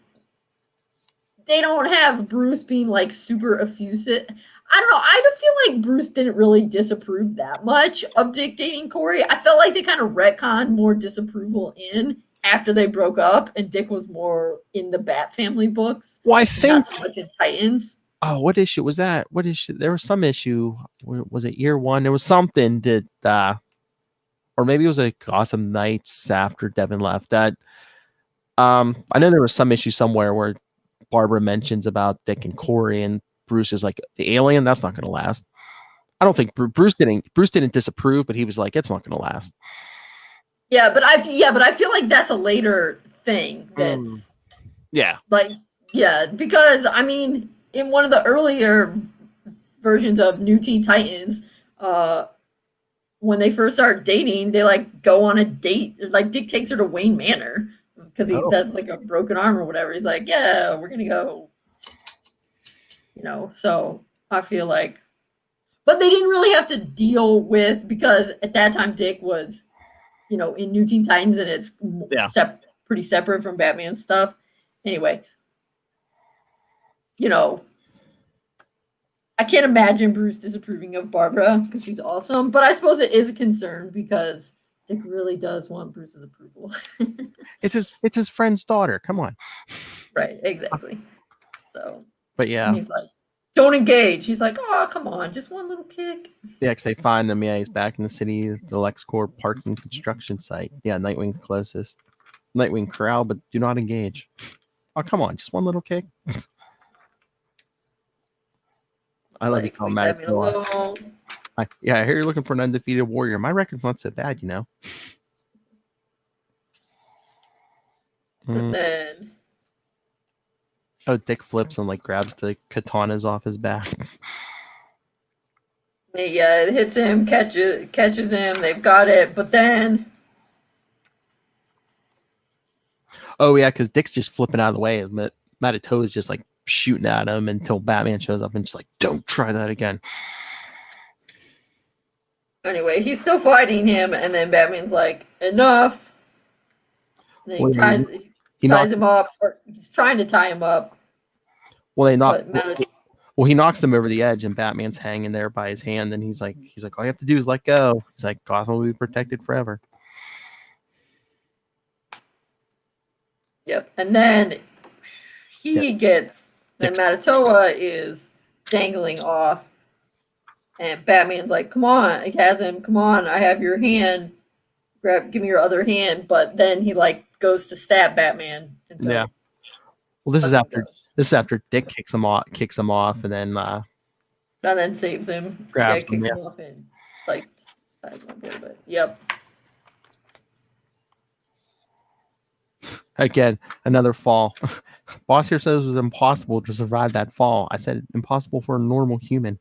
they don't have Bruce being like super effusive. I don't know. I feel like Bruce didn't really disapprove that much of Dick dating Corey. I felt like they kind of retconned more disapproval in after they broke up, and Dick was more in the Bat Family books. Well, I think not so much in Titans. Oh, what issue was that? What issue? There was some issue. Was it year one? There was something that, or maybe it was a Gotham Knights after Devin left. That I know there was some issue somewhere where Barbara mentions about Dick and Corey, and Bruce is like, the alien. That's not going to last. I don't think Bruce didn't disapprove, but he was like, it's not going to last. Yeah, but I feel like that's a later thing. That's because I mean, in one of the earlier versions of New Teen Titans, when they first start dating, they like go on a date. Like Dick takes her to Wayne Manor because he has like a broken arm or whatever. He's like, yeah, we're gonna go. So I feel like, but they didn't really have to deal with, because at that time Dick was, in New Teen Titans, and it's pretty separate from Batman stuff. Anyway, I can't imagine Bruce disapproving of Barbara because she's awesome, but I suppose it is a concern because Dick really does want Bruce's approval. It's his friend's daughter. Come on. Right, exactly. So, but yeah, and he's like, don't engage. He's like, oh, come on, just one little kick. Yeah, because they find him. Yeah, he's back in the city, the LexCorp parking construction site. Yeah, Nightwing's closest. Nightwing corral, but do not engage. Oh, come on, just one little kick. I love you, call Matt. I hear you're looking for an undefeated warrior. My record's not so bad, And then, Dick flips and like grabs the katanas off his back. Yeah, it hits him, catches him. They've got it, but then. Oh yeah, because Dick's just flipping out of the way. Matito is just like shooting at him until Batman shows up and just like, don't try that again. Anyway, he's still fighting him, and then Batman's like, enough. And then he ties him up, or he's trying to tie him up. Well, he knocks them over the edge, and Batman's hanging there by his hand, and he's like, all you have to do is let go. He's like, Gotham will be protected forever. Yep, and then then Manitoba is dangling off, and Batman's like, come on, he has him, come on, I have your hand, give me your other hand, but then he like goes to stab Batman. And so well, this is after Dick kicks him off, and then saves him, grabs him off, and like ties him up, but yep. Again, another fall. Boss here says it was impossible to survive that fall. I said impossible for a normal human.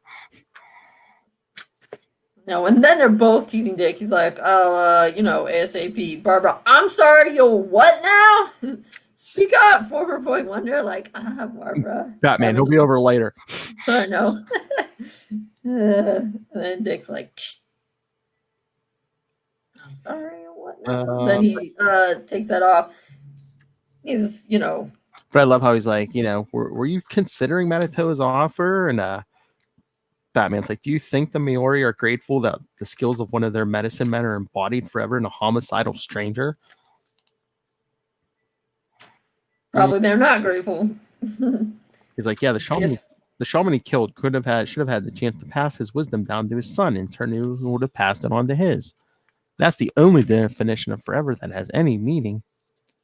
No, and then they're both teasing Dick. He's like, ASAP. Barbara, I'm sorry, you'll what now? Speak up, former Point Wonder. Like, Barbara. Batman, he'll be over later. I know. And then Dick's like, I'm sorry, what now? Then he takes that off. He's, But I love how he's like, were you considering Manitoba's offer? And Batman's like, do you think the Maori are grateful that the skills of one of their medicine men are embodied forever in a homicidal stranger? Probably they're not grateful. He's like, yeah, the shaman he killed should have had the chance to pass his wisdom down to his son, and turn he would have passed it on to his. That's the only definition of forever that has any meaning.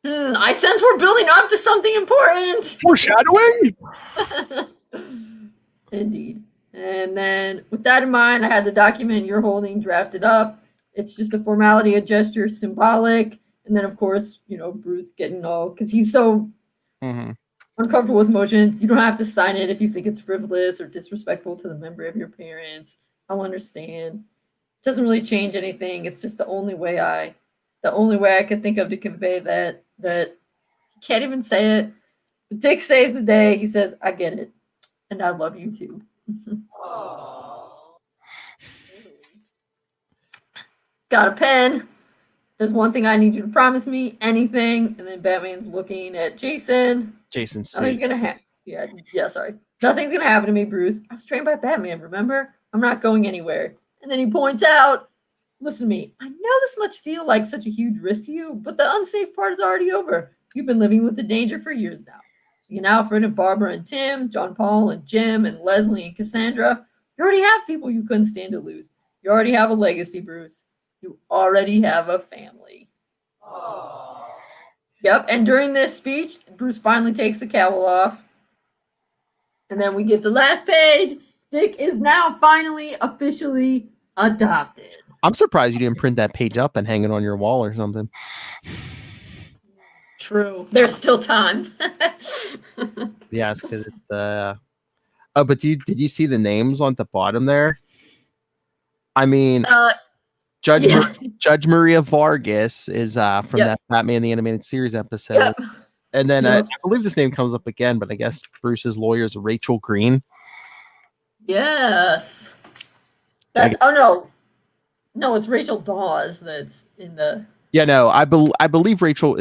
I sense we're building up to something important. Foreshadowing! Indeed. And then, with that in mind, I had the document you're holding drafted up. It's just a formality, a gesture, symbolic. And then, of course, Bruce getting all, because he's so uncomfortable with emotions. You don't have to sign it if you think it's frivolous or disrespectful to the memory of your parents. I'll understand. It doesn't really change anything. It's just the only way I could think of to convey that he can't even say it. But Dick saves the day. He says, I get it. And I love you too. Got a pen. There's one thing I need you to promise me. Anything. And then Batman's looking at Jason. Nothing's gonna happen. Sorry. Nothing's gonna happen to me, Bruce. I was trained by Batman, remember? I'm not going anywhere. And then he points out, listen to me. I know this must feel like such a huge risk to you, but the unsafe part is already over. You've been living with the danger for years now. You know, Alfred and Barbara and Tim, John Paul and Jim and Leslie and Cassandra. You already have people you couldn't stand to lose. You already have a legacy, Bruce. You already have a family. Yep, and during this speech, Bruce finally takes the cowl off. And then we get the last page. Dick is now finally officially adopted. I'm surprised you didn't print that page up and hang it on your wall or something. True. There's still time. Yes, because it's the. Oh, but did you see the names on the bottom there? I mean, Judge Judge Maria Vargas is from that Batman the Animated Series episode. Yep. And then I believe this name comes up again, but I guess Bruce's lawyer is Rachel Green. Yes. No, it's Rachel Dawes that's in the. Yeah, no, I believe Rachel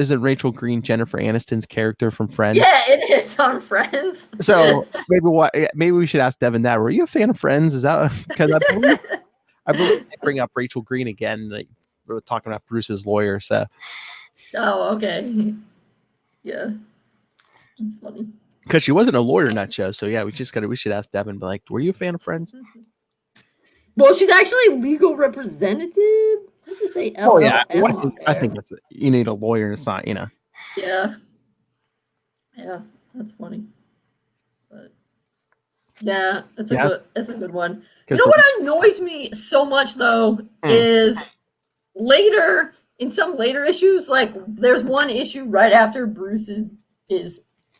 Green Jennifer Aniston's character from Friends. Yeah, it is on Friends. So maybe we should ask Devin that. Were you a fan of Friends? Is that because I believe they bring up Rachel Green again? Like, we were talking about Bruce's lawyer. So. Oh, okay. Yeah, it's funny. Because she wasn't a lawyer in that show, so yeah, we should ask Devin. But like, were you a fan of Friends? Well, she's actually legal representative. What does it say? Oh yeah, I think you need a lawyer to sign. You know. Yeah, that's funny. But yeah, it's a good one. You know what annoys me so much though is later. In some later issues, like there's one issue right after Bruce is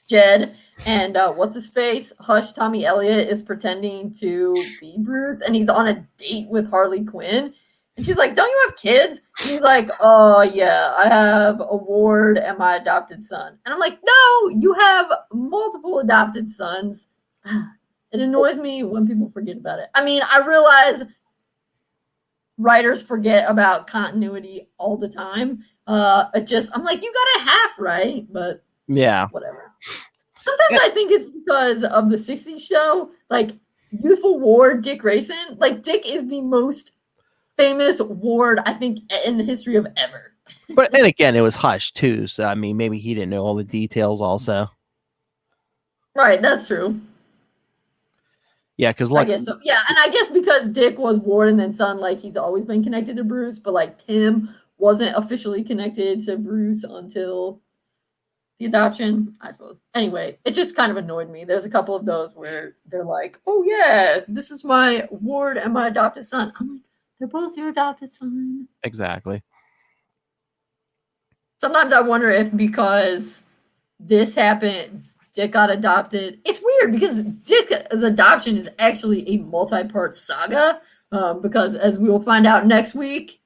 dead, and what's his face? Hush Tommy Elliott is pretending to be Bruce, and he's on a date with Harley Quinn, and she's like, "Don't you have kids?" And he's like, "Oh yeah, I have a ward and my adopted son." And I'm like, "No, you have multiple adopted sons." It annoys me when people forget about it. I mean, I realize writers forget about continuity all the time. I'm like, you got a half right, but yeah, whatever. Sometimes I think it's because of the 60s show, like Youthful Ward, Dick Grayson. Like Dick is the most famous ward, I think, in the history of ever. But and again, it was Hush too, so I mean, maybe he didn't know all the details also. Right, that's true. Yeah, because I guess so. Yeah, and I guess because Dick was Ward and then son, like he's always been connected to Bruce, but like Tim wasn't officially connected to Bruce until the adoption, I suppose. Anyway, it just kind of annoyed me. There's a couple of those where they're like, "Oh yeah, this is my Ward and my adopted son." I'm like, they're both your adopted son. Exactly. Sometimes I wonder if because this happened, Dick got adopted. It's weird because Dick's adoption is actually a multi-part saga. Because as we will find out next week,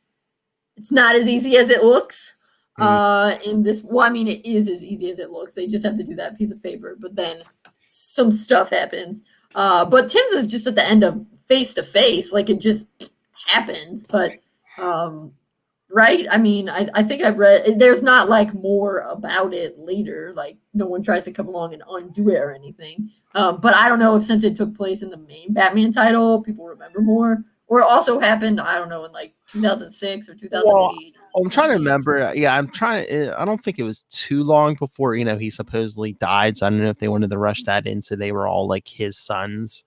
it's not as easy as it looks. In this, well, I mean, it is as easy as it looks. They just have to do that piece of paper, but then some stuff happens. But Tim's is just at the end of face to face, like it just happens. But right? I mean, I think I've read there's not like more about it later. Like no one tries to come along and undo it or anything. But I don't know if since it took place in the main Batman title, people remember more. Or it also happened, I don't know, in like 2006 or 2008. Well, I'm trying to remember. Yeah, I don't think it was too long before, he supposedly died. So I don't know if they wanted to rush that in. So they were all like his sons.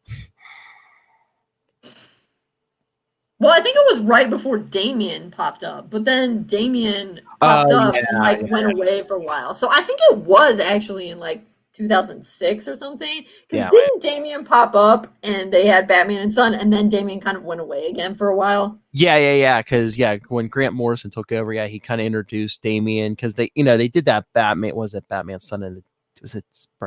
Well, I think it was right before Damian popped up, but then Damian popped up and went away for a while. So I think it was actually in like 2006 or something. Because didn't Damian pop up and they had Batman and Son, and then Damian kind of went away again for a while? Yeah. Because when Grant Morrison took over, he kind of introduced Damian because they did that Batman. Was it Batman Son of the? Was it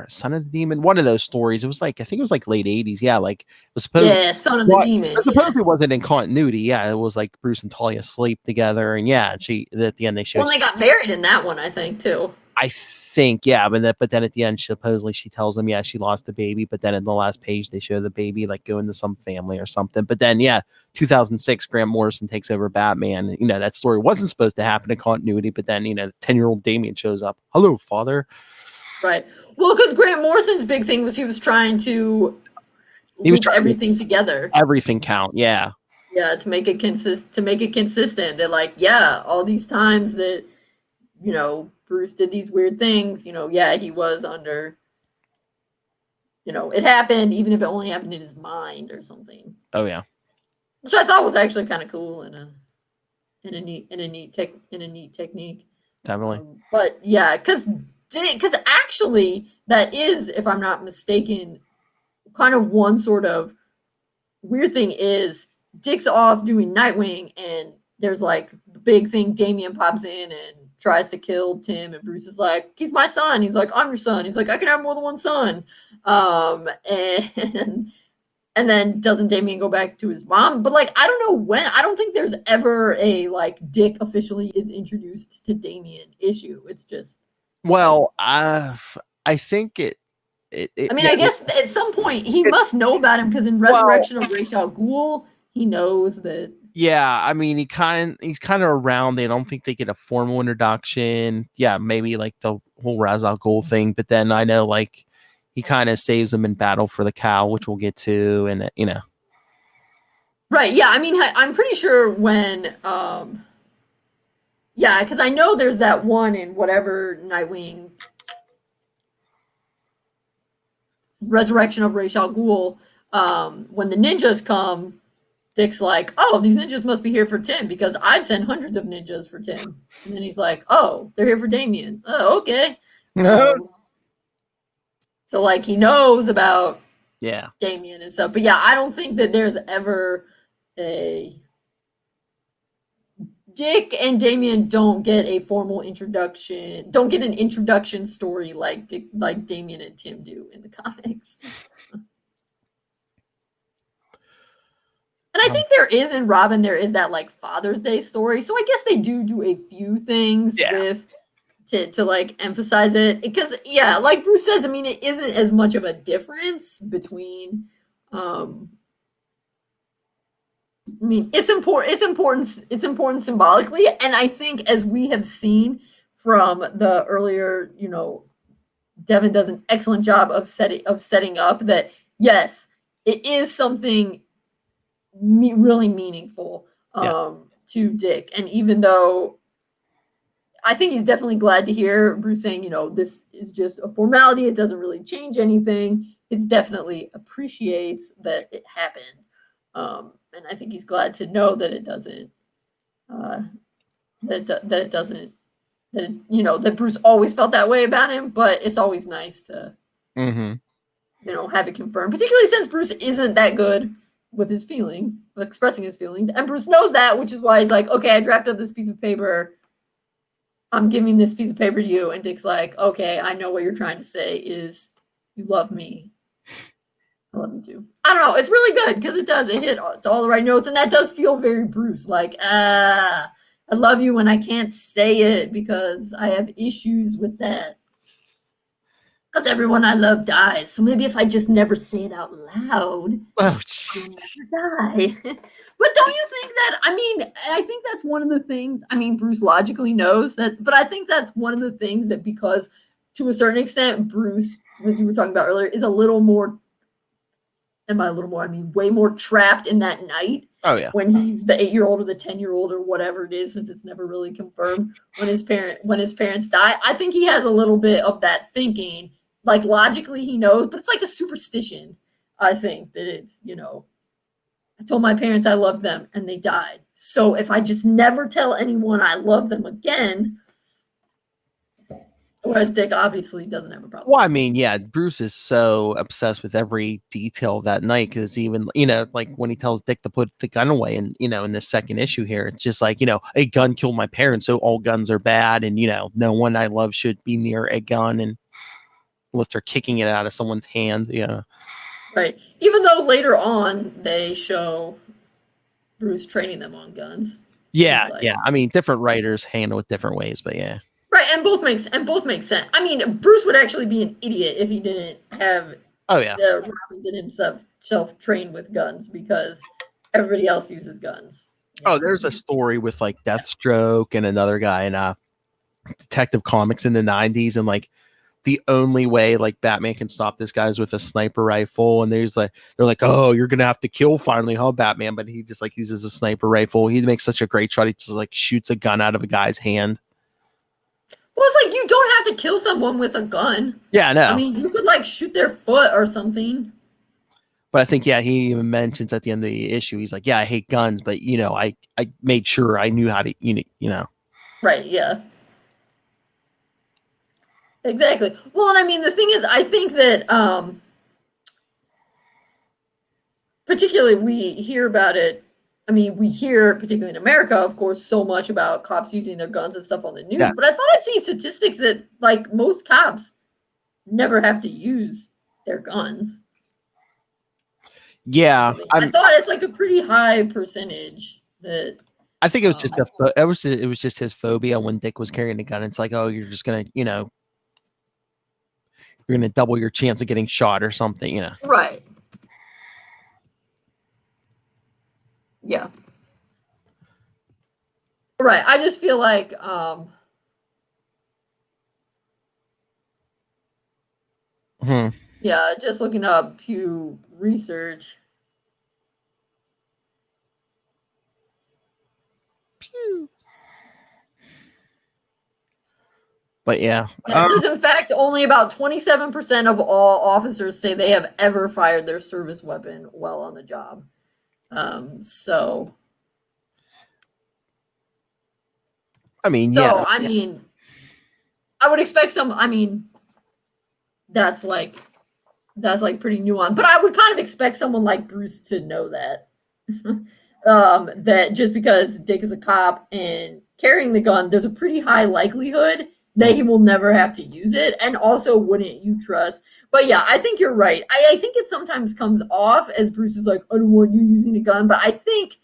Son of the Demon? One of those stories. It was like I think it was like late 80s. Yeah, like it was supposed. Yeah, Son of the Demon. It supposedly wasn't in continuity. Yeah, it was like Bruce and Talia sleep together, and at the end they showed. Well, they got married in that one, I think too. I think but then at the end supposedly she tells him she lost the baby, but then in the last page they show the baby like going to some family or something. But then 2006 Grant Morrison takes over Batman. That story wasn't supposed to happen in continuity, but then 10-year-old Damian shows up. Hello, father. Right. Well, because Grant Morrison's big thing was he was trying to everything together. Everything count, yeah. Yeah, to make it consistent. They're like, all these times that Bruce did these weird things, he was under it happened, even if it only happened in his mind or something. Oh yeah, which I thought was actually kind of cool in a neat technique. definitely. But yeah, because actually that is, if I'm not mistaken, kind of one sort of weird thing is Dick's off doing Nightwing, and there's like the big thing. Damian pops in and tries to kill Tim, and Bruce is like, "He's my son." He's like, "I'm your son." He's like, "I can have more than one son." And then doesn't Damian go back to his mom? But like, I don't know when. I don't think there's ever a like Dick officially is introduced to Damian issue. It's just Well, I think it. I mean, Yeah, I guess at some point he must know about him because in Resurrection of Ra's al Ghul, he knows that. Yeah, I mean, he's kind of around. They don't think they get a formal introduction. Yeah, maybe like the whole Ra's al Ghul thing, but then I know like he kind of saves them in Battle for the Cow, which we'll get to, and Right. Yeah. I mean, I'm pretty sure when. Yeah, because I know there's that one in whatever Nightwing Resurrection of Ra's al Ghul, when the ninjas come, Dick's like, "Oh, these ninjas must be here for Tim because I'd send hundreds of ninjas for Tim." And then he's like, "Oh, they're here for Damian. Oh, okay." So like he knows about yeah. Damian and stuff. But yeah, I don't think that there's ever a Dick and Damian don't get a formal introduction, don't get an introduction story like Damian and Tim do in the comics. And I think there is in Robin, there is that like Father's Day story. So I guess they do a few things with to like emphasize it. Because yeah, like Bruce says, I mean, it isn't as much of a difference between I mean, it's important symbolically. And I think as we have seen from the earlier, Devin does an excellent job of setting up that yes, it is something really meaningful to Dick. And even though I think he's definitely glad to hear Bruce saying, this is just a formality, it doesn't really change anything. It's definitely appreciates that it happened. And I think he's glad to know that it doesn't, that Bruce always felt that way about him, but it's always nice to, have it confirmed, particularly since Bruce isn't that good with his feelings, expressing his feelings. And Bruce knows that, which is why he's like, okay, I drafted up this piece of paper. I'm giving this piece of paper to you. And Dick's like, okay, I know what you're trying to say is you love me. I love you too. I don't know. It's really good because it's all the right notes. And that does feel very Bruce. Like, I love you when I can't say it because I have issues with that. Because everyone I love dies. So maybe if I just never say it out loud, I'll never die. But don't you think that, I think that's one of the things, Bruce logically knows that, but I think that's one of the things that because to a certain extent, Bruce, as you were talking about earlier, is way more trapped in that night. Oh, yeah. When he's the 8-year-old or the 10-year-old or whatever it is, since it's never really confirmed, when his parents die, I think he has a little bit of that thinking. Like logically he knows, but it's like a superstition. I think that it's, I told my parents I loved them and they died. So if I just never tell anyone I love them again, whereas Dick obviously doesn't have a problem. Well, Bruce is so obsessed with every detail of that night because even, like when he tells Dick to put the gun away and, in this second issue here, it's just like, a gun killed my parents. So all guns are bad. And, no one I love should be near a gun. And unless they're kicking it out of someone's hand, Right. Even though later on they show Bruce training them on guns. Yeah, different writers handle it different ways, but yeah. Right, and both make sense. Bruce would actually be an idiot if he didn't have Robin did himself train with guns because everybody else uses guns. There's a story with like Deathstroke and another guy in Detective Comics in the 90s, and like the only way like Batman can stop this guy is with a sniper rifle, and they're like, oh, you're gonna have to kill finally, huh, Batman? But he just like uses a sniper rifle. He makes such a great shot. He just like shoots a gun out of a guy's hand. Well, it's like you don't have to kill someone with a gun. Yeah, no. I mean, you could like shoot their foot or something. But I think, he even mentions at the end of the issue, he's like, yeah, I hate guns, but I made sure I knew how to, Right, yeah. Exactly. Well, and I mean, the thing is, I think that particularly we hear about it. I mean, we hear, particularly in America, of course, so much about cops using their guns and stuff on the news. Yes. But I thought I'd seen statistics that, like, most cops never have to use their guns. Yeah, I thought it's like a pretty high percentage that. I think it was just it was just his phobia when Dick was carrying a gun. It's like, oh, you're just gonna, you're gonna double your chance of getting shot or something, Right. Yeah. Right. I just feel like yeah, just looking up Pew Research. Pew. But yeah. It says, in fact, only about 27% of all officers say they have ever fired their service weapon while on the job. So. I mean, I mean, I would expect some. I mean, that's like pretty nuanced. But I would kind of expect someone like Bruce to know that. That just because Dick is a cop and carrying the gun, there's a pretty high likelihood that he will never have to use it. And also, wouldn't you trust? But yeah, I think you're right. I think it sometimes comes off as Bruce is like, I don't want you using a gun. But I think,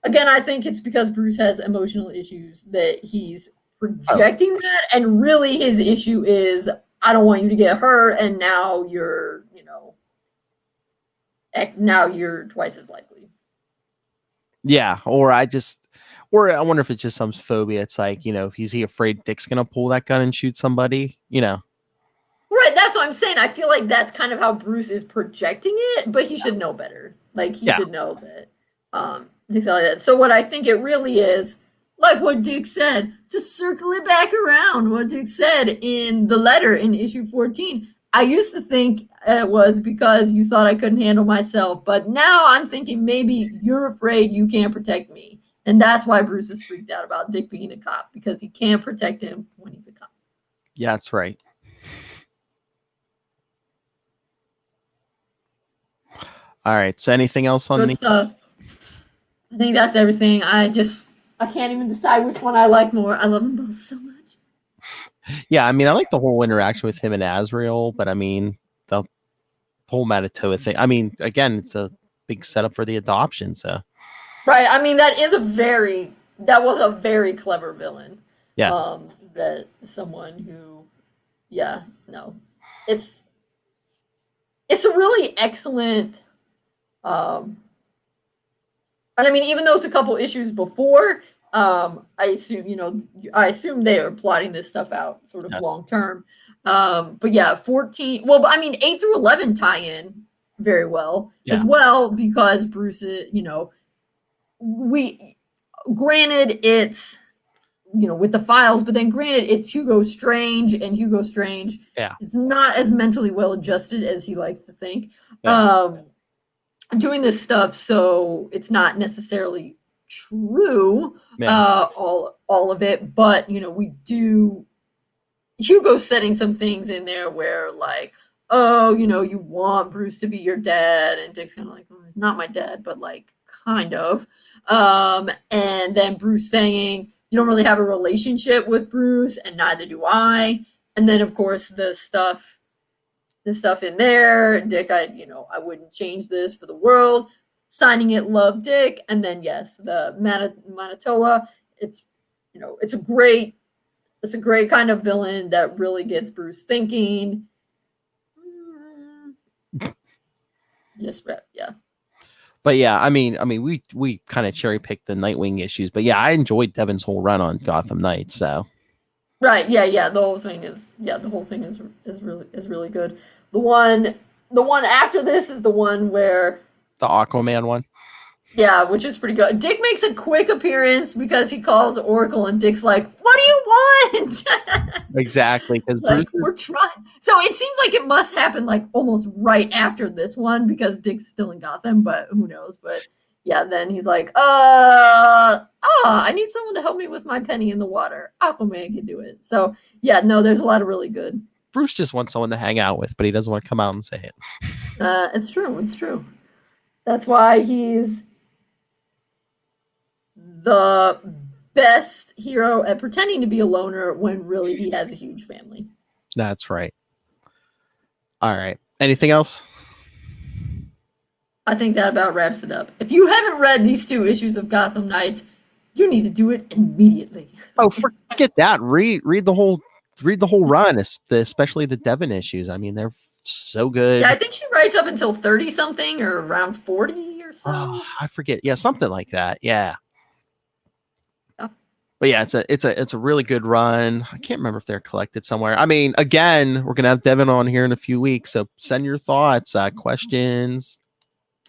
again, I think it's because Bruce has emotional issues that he's projecting that. And really his issue is, I don't want you to get hurt. And now you're twice as likely. Yeah, or I wonder if it's just some phobia. It's like, is he afraid Dick's gonna pull that gun and shoot somebody? Right, that's what I'm saying. I feel like that's kind of how Bruce is projecting it, but he should know better. Like he should know that things like that. So what I think it really is, like what Dick said, to circle it back around, what Dick said in the letter in issue 14. I used to think it was because you thought I couldn't handle myself, but now I'm thinking maybe you're afraid you can't protect me. And that's why Bruce is freaked out about Dick being a cop, because he can't protect him when he's a cop. Yeah, that's right. All right. So anything else on Good stuff. I think that's everything. I can't even decide which one I like more. I love them both so much. Yeah, I mean, I like the whole interaction with him and Azrael, but I mean, the whole Manitoba thing. I mean, again, it's a big setup for the adoption. So, right. I mean, that was a very clever villain. Yes. That someone who, it's a really excellent. And I mean, even though it's a couple issues before, I assume they are plotting this stuff out sort of long term. But yeah, 14. Well, I mean, 8 through 11 tie in very well as well, because Bruce, granted it's, with the files, but then granted it's Hugo Strange, and Hugo Strange is not as mentally well adjusted as he likes to think. Doing this stuff, so it's not necessarily true, all of it, but we do. Hugo's setting some things in there where, like, oh, you want Bruce to be your dad, and Dick's kind of like, oh, not my dad, but like kind of. And then Bruce saying, you don't really have a relationship with Bruce, and neither do I. And then of course the stuff in there, Dick, I wouldn't change this for the world. Signing it, love, Dick. And then yes, the Manitoba. It's it's a great kind of villain that really gets Bruce thinking. But yeah, I mean, we kind of cherry picked the Nightwing issues, but yeah, I enjoyed Devin's whole run on Gotham Knights. So. Right. Yeah. The whole thing is really good. The one after this is the one where the Aquaman one. Yeah, which is pretty good. Dick makes a quick appearance because he calls Oracle, and Dick's like, "What do you want?" Exactly, because like we're trying. So it seems like it must happen like almost right after this one because Dick's still in Gotham, but who knows? But yeah, then he's like, I need someone to help me with my penny in the water. Aquaman can do it. So yeah, no, there's a lot of really good. Bruce just wants someone to hang out with, but he doesn't want to come out and say it. It's true. It's true. That's why he's the best hero at pretending to be a loner when really he has a huge family. That's right. All right. Anything else? I think that about wraps it up. If you haven't read these 2 issues of Gotham Knights, you need to do it immediately. Oh, forget that. Read the whole run, especially the Devon issues. I mean, they're so good. Yeah, I think she writes up until 30 something or around 40 or so. I forget. Yeah, something like that. Yeah. Yeah. But yeah, it's a really good run. I can't remember if they're collected somewhere. I mean, again, we're gonna have Devon on here in a few weeks, so send your thoughts, questions.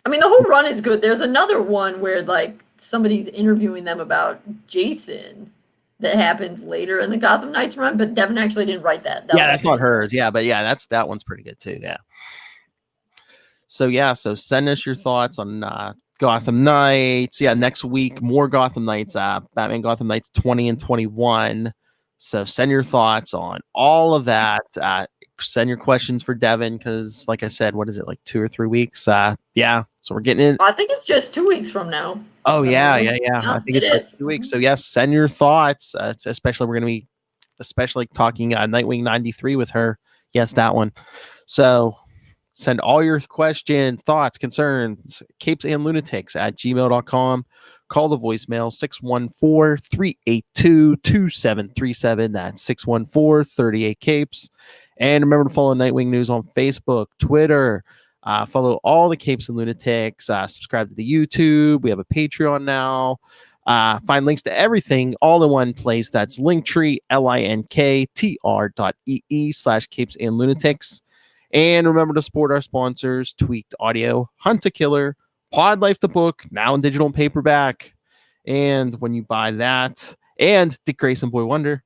I mean, the whole run is good. There's another one where like somebody's interviewing them about Jason that happens later in the Gotham Knights run, but Devon actually didn't write that. That's not hers. Yeah, but yeah, that one's pretty good too. Yeah. So send us your thoughts on Gotham Knights. Yeah, next week more Gotham Knights. Batman Gotham Knights 20 and 21. So send your thoughts on all of that. Send your questions for Devon because, like I said, what is it, like 2 or 3 weeks? Yeah. So we're getting in. I think it's just 2 weeks from now. Oh yeah. I think it's like 2 weeks. So yes, send your thoughts. Especially we're going to be talking Nightwing 93 with her. Yes, that one. So send all your questions, thoughts, concerns, capesandlunatics@gmail.com. Call the voicemail 614-382-2737. That's 614-38-CAPES. And remember to follow Nightwing News on Facebook, Twitter. Follow all the Capes and Lunatics. Subscribe to the YouTube. We have a Patreon now. Find links to everything all in one place. That's Linktree, linktr.ee/Capes and Lunatics. And remember to support our sponsors, Tweaked Audio, Hunt a Killer, Pod Life the Book, now in digital and paperback. And when you buy that, and Dick Grayson Boy Wonder,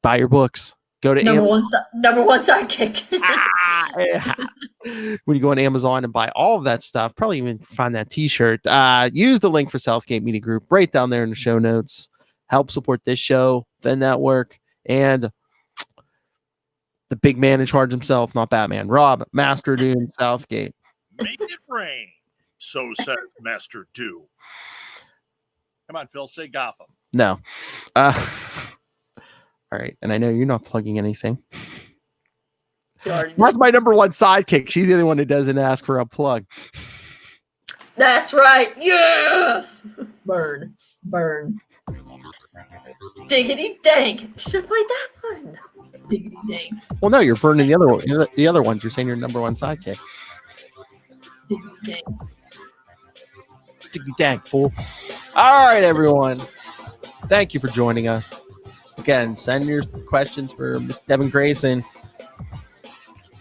buy your books. Go to number one sidekick. When you go on Amazon and buy all of that stuff, probably even find that t-shirt. Use the link for Southgate Media Group right down there in the show notes. Help support this show, the network, and the big man in charge himself, not Batman. Rob, Master Doom, Southgate. Make it rain. So says Master Doom. Come on, Phil, say Gotham. No. All right, and I know you're not plugging anything. That's my number one sidekick. She's the only one who doesn't ask for a plug. That's right. Yeah. Burn. Diggity dank. Should have played that one. Diggity dank. Well, no, you're burning the other one. The other ones. You're saying your number one sidekick. Diggity dank. Diggity dank, fool. All right, everyone. Thank you for joining us. Again, send your questions for Miss Devon Grayson.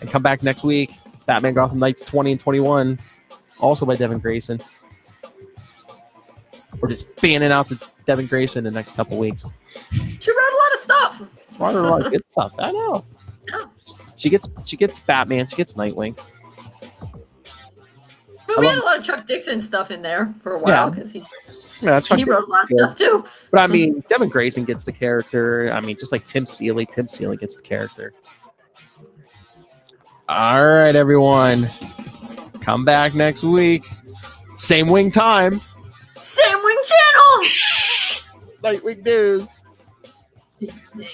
And come back next week. Batman Gotham Knights 20 and 21. Also by Devon Grayson. We're just fanning out the Devon Grayson the next couple weeks. She wrote a lot of stuff. She wrote a lot of good stuff. I know. Yeah. She gets Batman. She gets Nightwing. But we had a lot of Chuck Dixon stuff in there for a while because he wrote a lot of stuff too. But I mean, Devon Grayson gets the character. I mean, just like Tim Seeley gets the character. All right, everyone. Come back next week. Same wing time. Same wing channel. Nightwing News. Ding, ding.